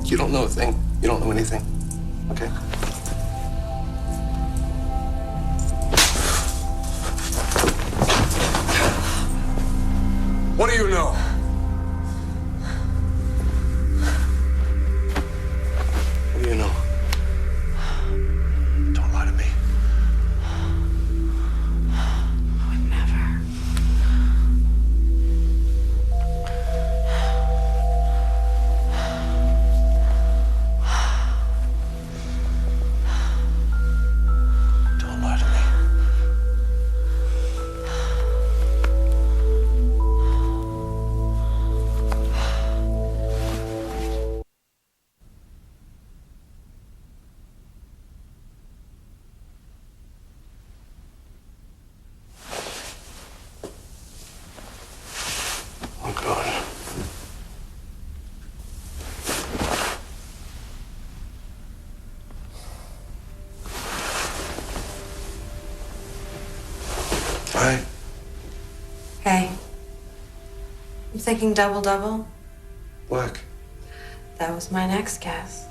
You don't know a thing. You don't know anything. Okay? What do you know? What do you know? Don't lie to me. I would never. Don't lie to me. Oh, God. Hi. Hey. I'm thinking double-double. Black. That was my next guess.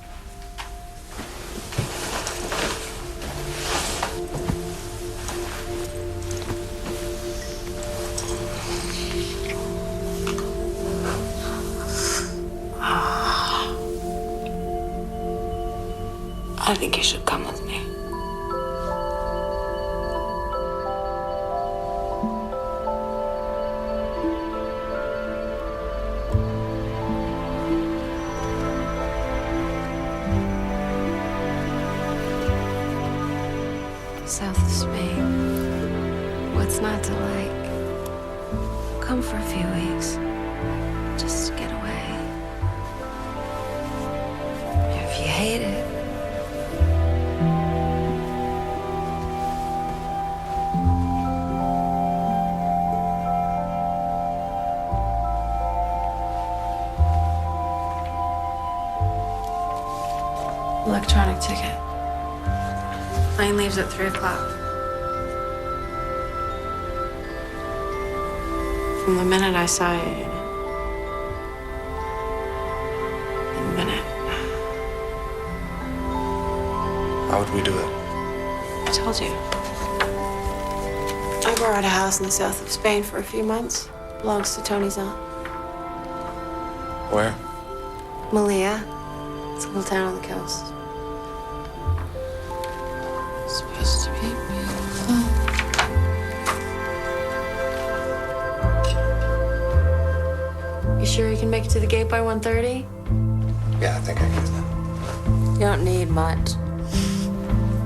I think you should come with me. South of Spain. What's not to like? Come for a few weeks. Just get away. If you hate it, electronic ticket. Plane leaves at 3 o'clock. From the minute I saw you, the minute. How would we do it? I told you. I borrowed a house in the south of Spain for a few months. Belongs to Tony's aunt. Where? Malia. It's a little town on the coast. Supposed to be beautiful. You sure you can make it to the gate by 1:30? Yeah, I think I can do that. You don't need much.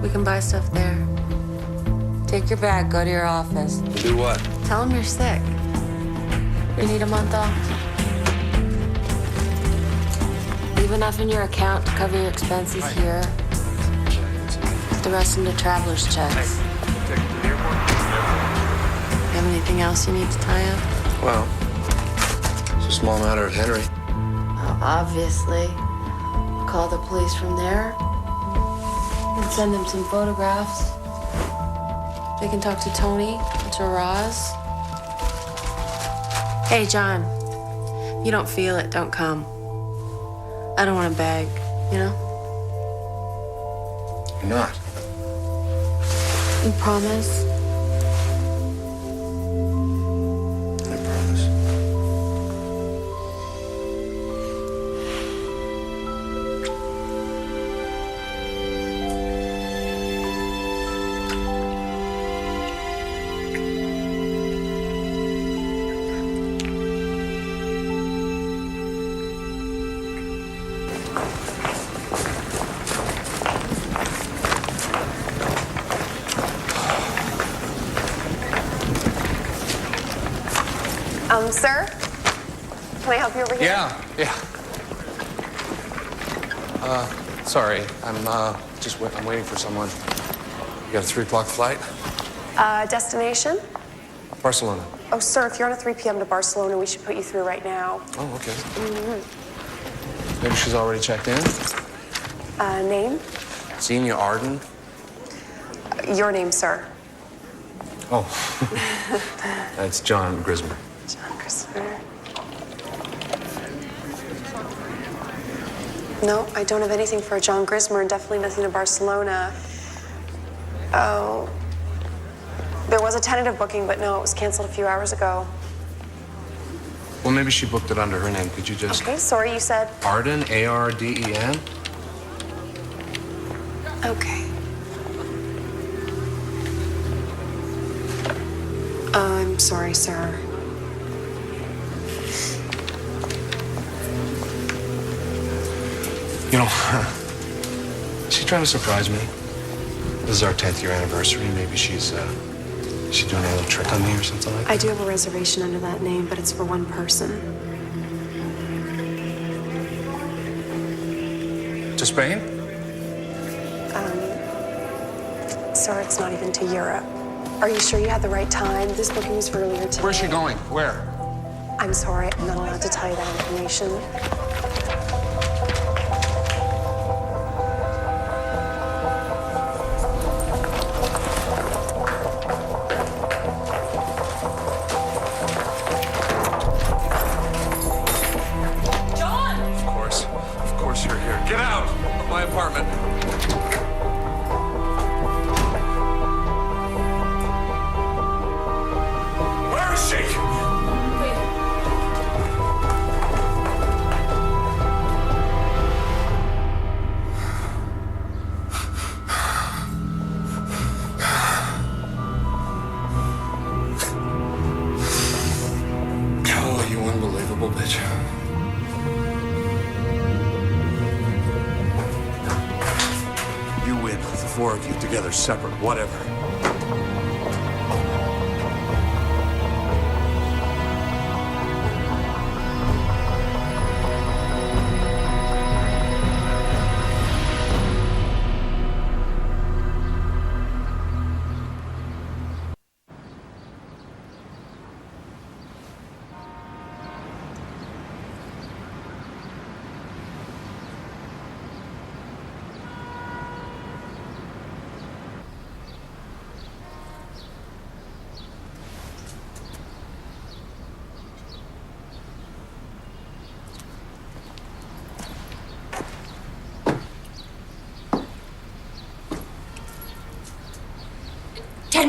We can buy stuff there. Take your bag, go to your office. Do what? Tell them you're sick. You need a month off. Leave enough in your account to cover your expenses here. Put the rest into traveler's checks. You have anything else you need to tie up? Well, it's a small matter of Henry. Obviously. Call the police from there and send them some photographs. They can talk to Tony, to Roz. Hey, John, if you don't feel it, don't come. I don't want to beg, you know? You're not. You promise? I promise. Sir? Can I help you over here? Yeah. Sorry, I'm waiting for someone. You got a 3 o'clock flight? Destination? Barcelona. Oh, sir, if you're on a 3 p.m. to Barcelona, we should put you through right now. Oh, okay. Mm-hmm. Maybe she's already checked in? Name? Xenia Arden? Your name, sir. Oh, that's John Grismer. John Grismer. No, I don't have anything for John Grismer, and definitely nothing to Barcelona. Oh, there was a tentative booking, but no, it was canceled a few hours ago. Well, maybe she booked it under her name. Could you just... Okay, sorry, you said... Arden, A-R-D-E-N? Okay. I'm sorry, sir. You know, she's trying to surprise me. This is our 10th year anniversary. Maybe she's doing a little trick on me or something like that. I do have a reservation under that name, but it's for one person. To Spain? Sir, it's not even to Europe. Are you sure you had the right time? This booking was for earlier today. Where's she going? Where? I'm sorry, I'm not allowed to tell you that information. Of course you're here. Get out of my apartment. Where is she? Oh, you unbelievable bitch. You win. The 4 of you together, separate, whatever.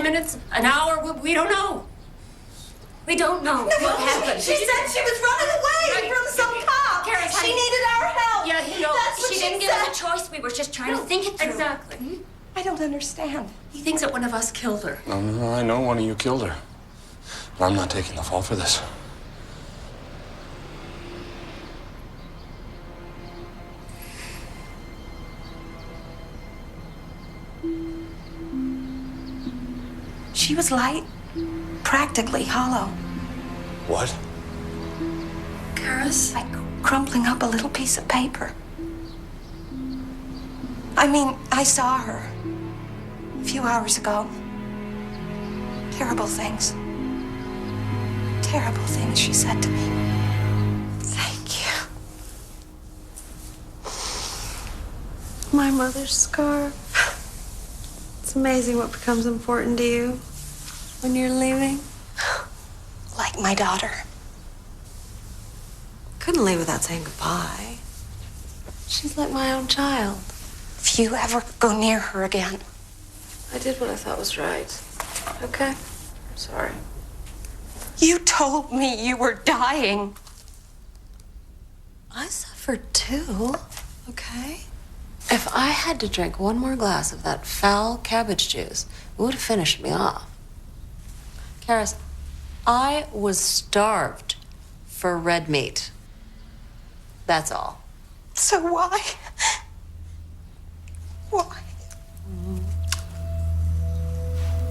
Minutes, an hour, we don't know. We don't know what happened. She said she was running away from some cop. She needed our help. Yeah, you know, That's what she didn't said. give us a choice. We were just trying to think it through. Exactly. I don't understand. He thinks that one of us killed her. No, I know one of you killed her. But I'm not taking the fall for this. She was light, practically hollow. What? Karis? Like crumpling up a little piece of paper. I mean, I saw her a few hours ago. Terrible things. Terrible things she said to me. Thank you. my mother's scarf. It's amazing what becomes important to you when you're leaving. Like my daughter. Couldn't leave without saying goodbye. She's like my own child. If you ever go near her again. I did what I thought was right. Okay? I'm sorry. You told me you were dying. I suffered too, okay? If I had to drink one more glass of that foul cabbage juice, it would have finished me off. Karis, I was starved for red meat. That's all. So why? Why?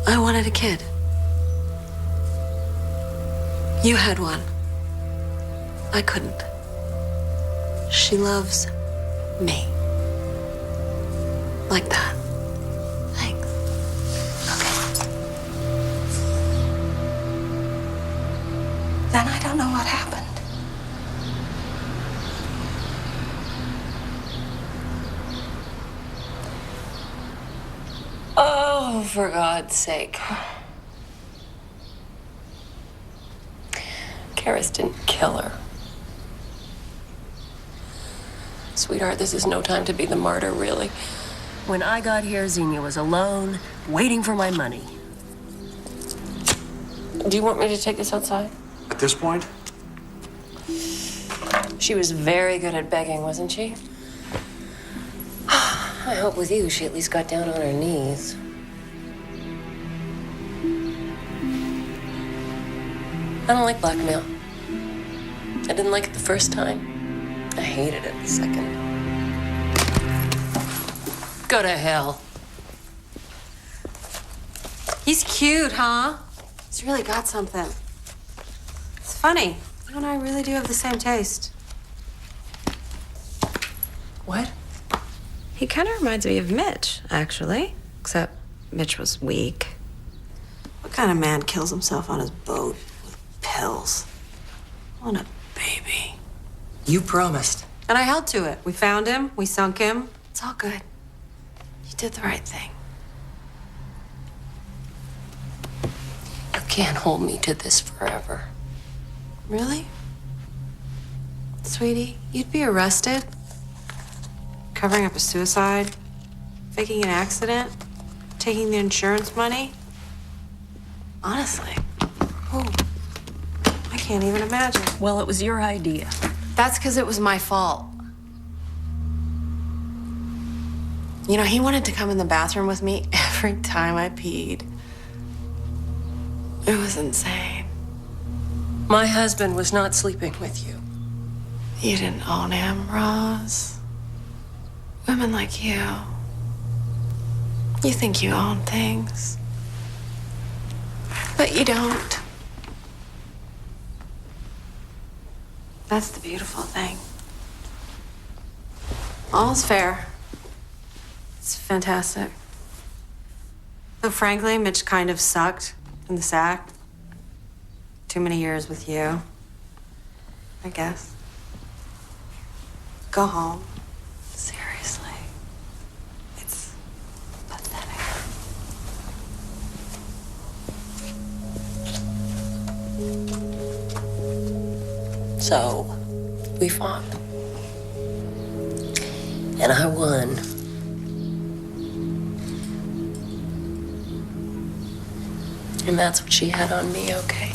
I wanted a kid. You had one. I couldn't. She loves me. Like that. Thanks. Then I don't know what happened. Oh, for God's sake. Karis didn't kill her. Sweetheart, this is no time to be the martyr, really. When I got here, Xenia was alone, waiting for my money. Do you want me to take this outside? At this point? She was very good at begging, wasn't she? I hope with you, she at least got down on her knees. I don't like blackmail. I didn't like it the first time. I hated it the second. Go to hell. He's cute, huh? He's really got something. It's funny. You and I really do have the same taste. What? He kind of reminds me of Mitch, actually. Except Mitch was weak. What kind of man kills himself on his boat with pills? What a baby. You promised. And I held to it. We found him. We sunk him. It's all good. You did the right thing. You can't hold me to this forever. Really? Sweetie, you'd be arrested. Covering up a suicide. Faking an accident. Taking the insurance money. Honestly. Oh. I can't even imagine. Well, it was your idea. That's because it was my fault. You know, he wanted to come in the bathroom with me every time I peed. It was insane. My husband was not sleeping with you. You didn't own him, Roz. Women like you think you own things. But you don't. That's the beautiful thing. All's fair. It's fantastic. Though frankly, Mitch kind of sucked in the sack. Too many years with you, I guess. Go home. Seriously. It's pathetic. So, we fought. And I won. And that's what she had on me, okay?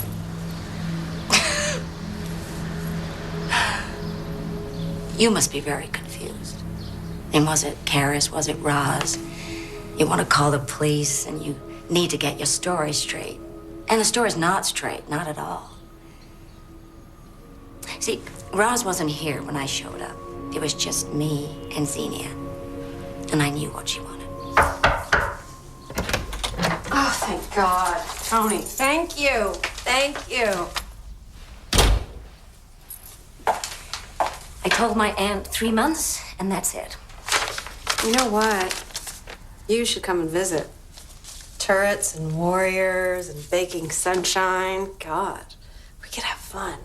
You must be very confused. And was it Karis? Was it Roz? You want to call the police and you need to get your story straight. And the story's not straight, not at all. See, Roz wasn't here when I showed up. It was just me and Xenia. And I knew what she wanted. Oh, thank God. Tony, thank you. Thank you. I told my aunt 3 months, and that's it. You know what? You should come and visit. Turrets and warriors and baking sunshine. God, we could have fun.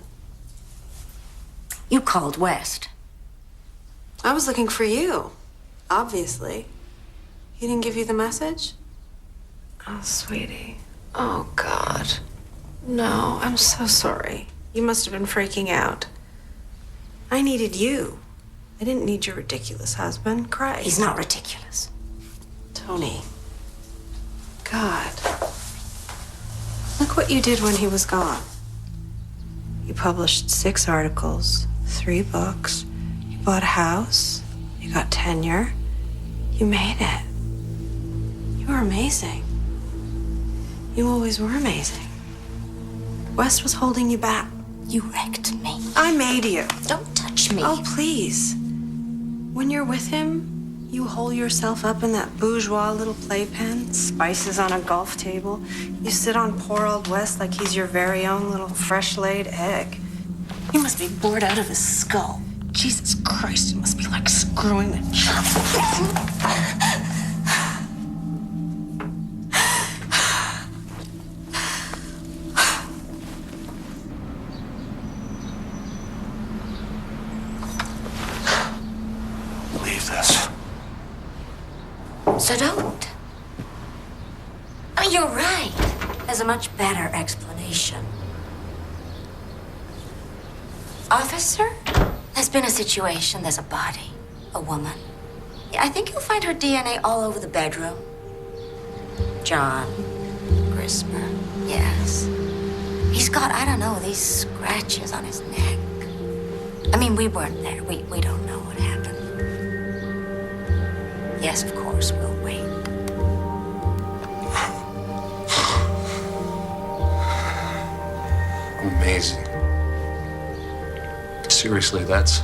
You called West. I was looking for you. Obviously. He didn't give you the message? Oh, sweetie. Oh, God. No, I'm so sorry. You must have been freaking out. I needed you. I didn't need your ridiculous husband. Christ. He's not ridiculous. Tony. God. Look what you did when he was gone. You published 6 articles, 3 books. You bought a house. You got tenure. You made it. You were amazing. You always were amazing. West was holding you back. You wrecked me. I made you. Don't touch me. Oh, please. When you're with him, you hole yourself up in that bourgeois little playpen, spices on a golf table. You sit on poor old West like he's your very own little fresh-laid egg. He must be bored out of his skull. Jesus Christ, it must be like screwing the So don't. I mean, you're right. There's a much better explanation. Officer, there's been a situation. There's a body, a woman. Yeah, I think you'll find her DNA all over the bedroom. John Grismer, yes. He's got, I don't know, these scratches on his neck. I mean, we weren't there. We don't know what happened. Yes, of course, we'll wait. Amazing. Seriously, that's...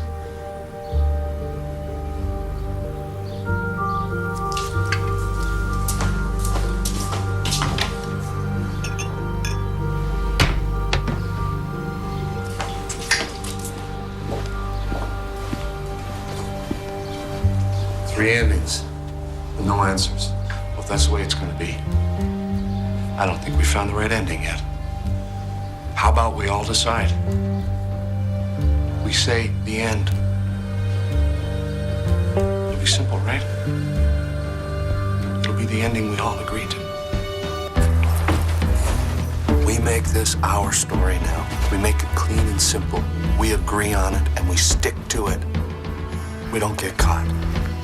Three endings, with no answers. Well, if that's the way it's gonna be, I don't think we found the right ending yet. How about we all decide? We say the end. It'll be simple, right? It'll be the ending we all agree to. We make this our story now. We make it clean and simple. We agree on it and we stick to it. We don't get caught.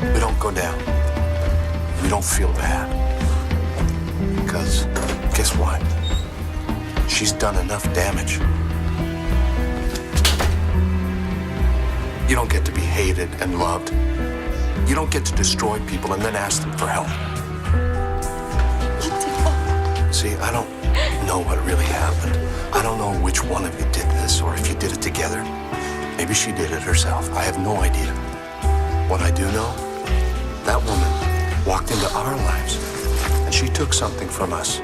We don't go down. We don't feel bad. Because, guess what? She's done enough damage. You don't get to be hated and loved. You don't get to destroy people and then ask them for help. See, I don't know what really happened. I don't know which one of you did this or if you did it together. Maybe she did it herself. I have no idea. What I do know, that woman walked into our lives and she took something from us.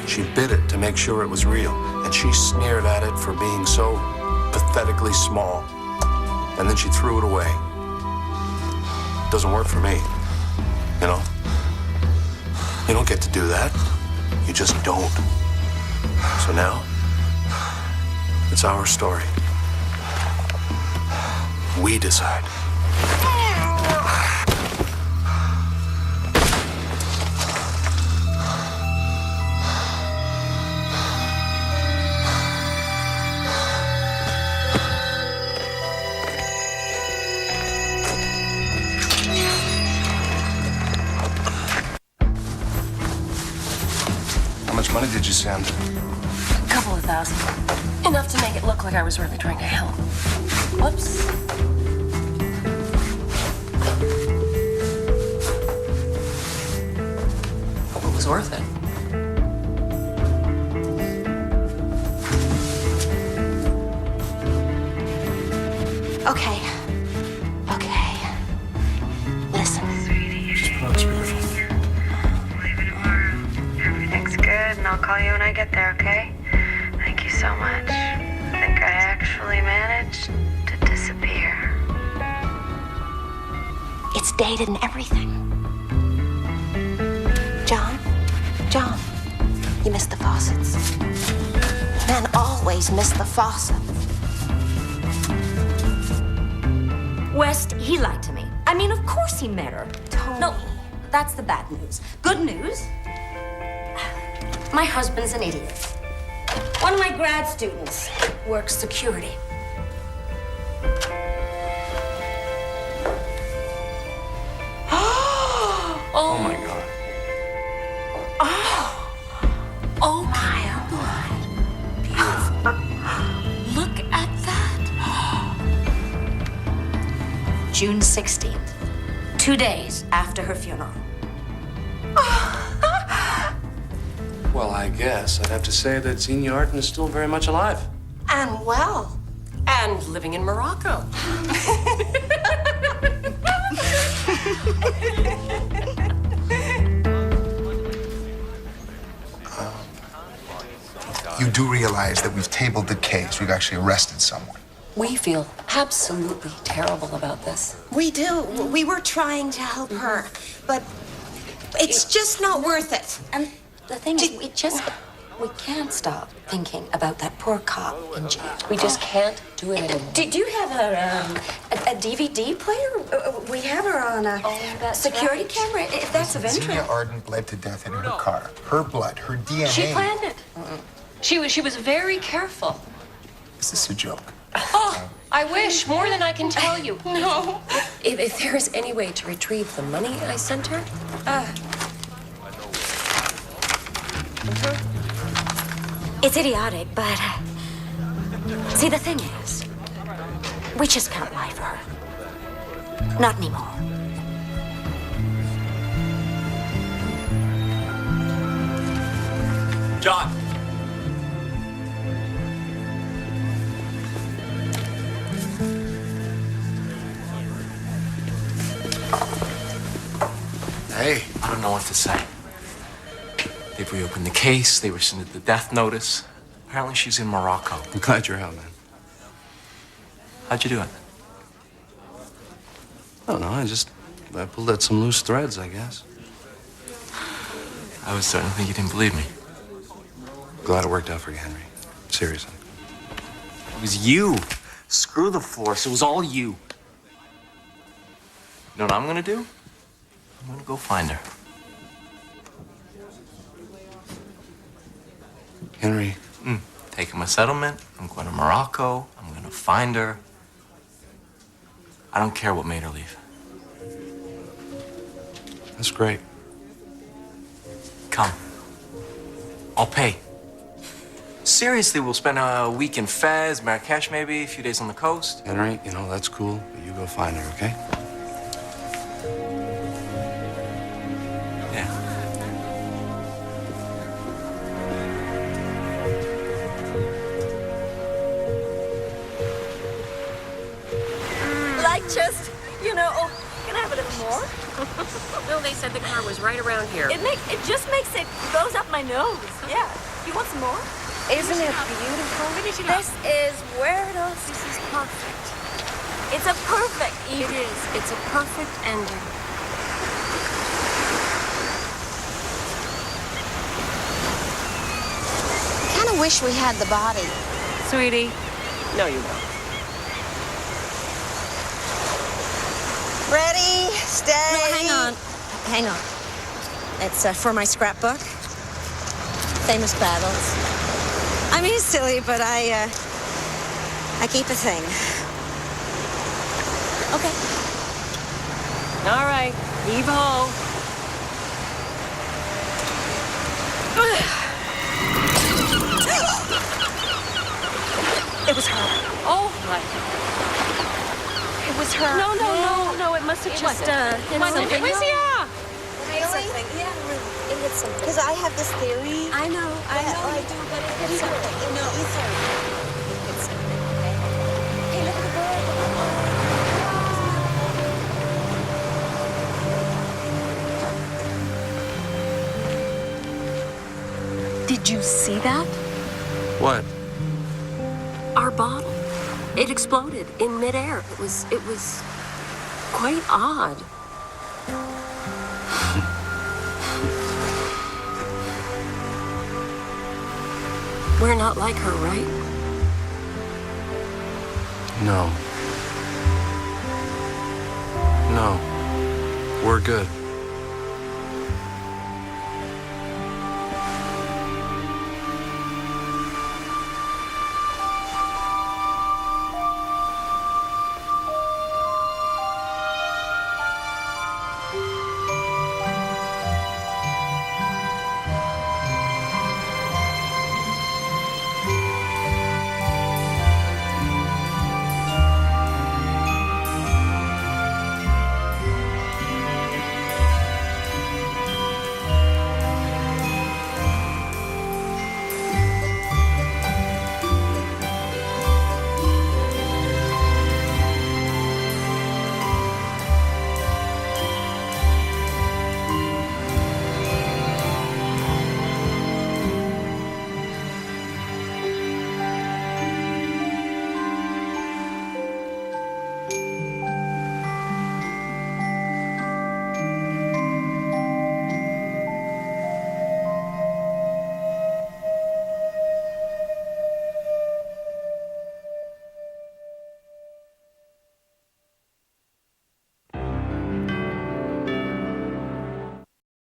She bit it to make sure it was real, and she sneered at it for being so pathetically small. And then she threw it away. Doesn't work for me, you know? You don't get to do that. You just don't. So now, it's our story. We decide. How much money did you send? A couple of thousand. Enough to make it look like I was really trying to help. Whoops. Hope it was worth it. Okay. Okay. Listen. Just put on speakerphone. Everything's good, and I'll call you when I get there, okay? Thank you so much. I think I actually managed to disappear. It's dated and everything. John, you missed the faucets. Men always miss the faucet. West, he lied to me. I mean, of course he met her. Tony. No, that's the bad news. Good news? My husband's an idiot. One of my grad students works security. Oh my God. Oh my blood. Beautiful. Look at that. June 16th, 2 days after her funeral. Well, I guess I'd have to say that Xenia Arden is still very much alive. And well. And living in Morocco. You do realize that we've tabled the case. We've actually arrested someone. We feel absolutely terrible about this. We do. We were trying to help her, but it's just not worth it. And the thing is, we can't stop thinking about that poor cop in jail. We just can't do it anymore. Do you have a DVD player? We have her on a security camera, if that's of interest. Xenia Arden bled to death in her car. Her blood, her DNA. She planned it. She was very careful. Is this a joke? Oh, I wish, more than I can tell you. No. If there is any way to retrieve the money I sent her, It's idiotic, but see, the thing is, we just can't lie for her. Not anymore. John. Hey. I don't know what to say. They've reopened the case. They rescinded the death notice. Apparently she's in Morocco. I'm glad you're out, man. How'd you do it? I don't know. I pulled at some loose threads, I guess. I was starting to think you didn't believe me. Glad it worked out for you, Henry. Seriously. It was you. Screw the force. It was all you. You know what I'm gonna do? I'm gonna go find her. Henry. Taking my settlement. I'm going to Morocco. I'm gonna find her. I don't care what made her leave. That's great. Come. I'll pay. Seriously, we'll spend a week in Fez, Marrakesh maybe, a few days on the coast. Henry, you know, that's cool, but you go find her, okay? Yeah. like just, can I have a little more? No, they said the car was right around here. It just makes it goes up my nose. Yeah. You want some more? Isn't it beautiful? This is where it all. This is perfect. It's a perfect evening. It is. It's a perfect ending. I kind of wish we had the body. Sweetie. No, you don't. Ready, steady. No, hang on. It's for my scrapbook. Famous battles. I mean, it's silly, but I keep a thing. Okay. All right. Heave ho. It was her. Oh, my. It was her. No. It must have just, It was something. yeah. Yeah. Really? Yeah, really. It hit something. Because I have this theory. I know you do, but it hit something. In the ether. It hit something, okay? Hey, look at the bird. Did you see that? What? Our bottle. It exploded in midair. It was quite odd. We're not like her, right? No. No. We're good.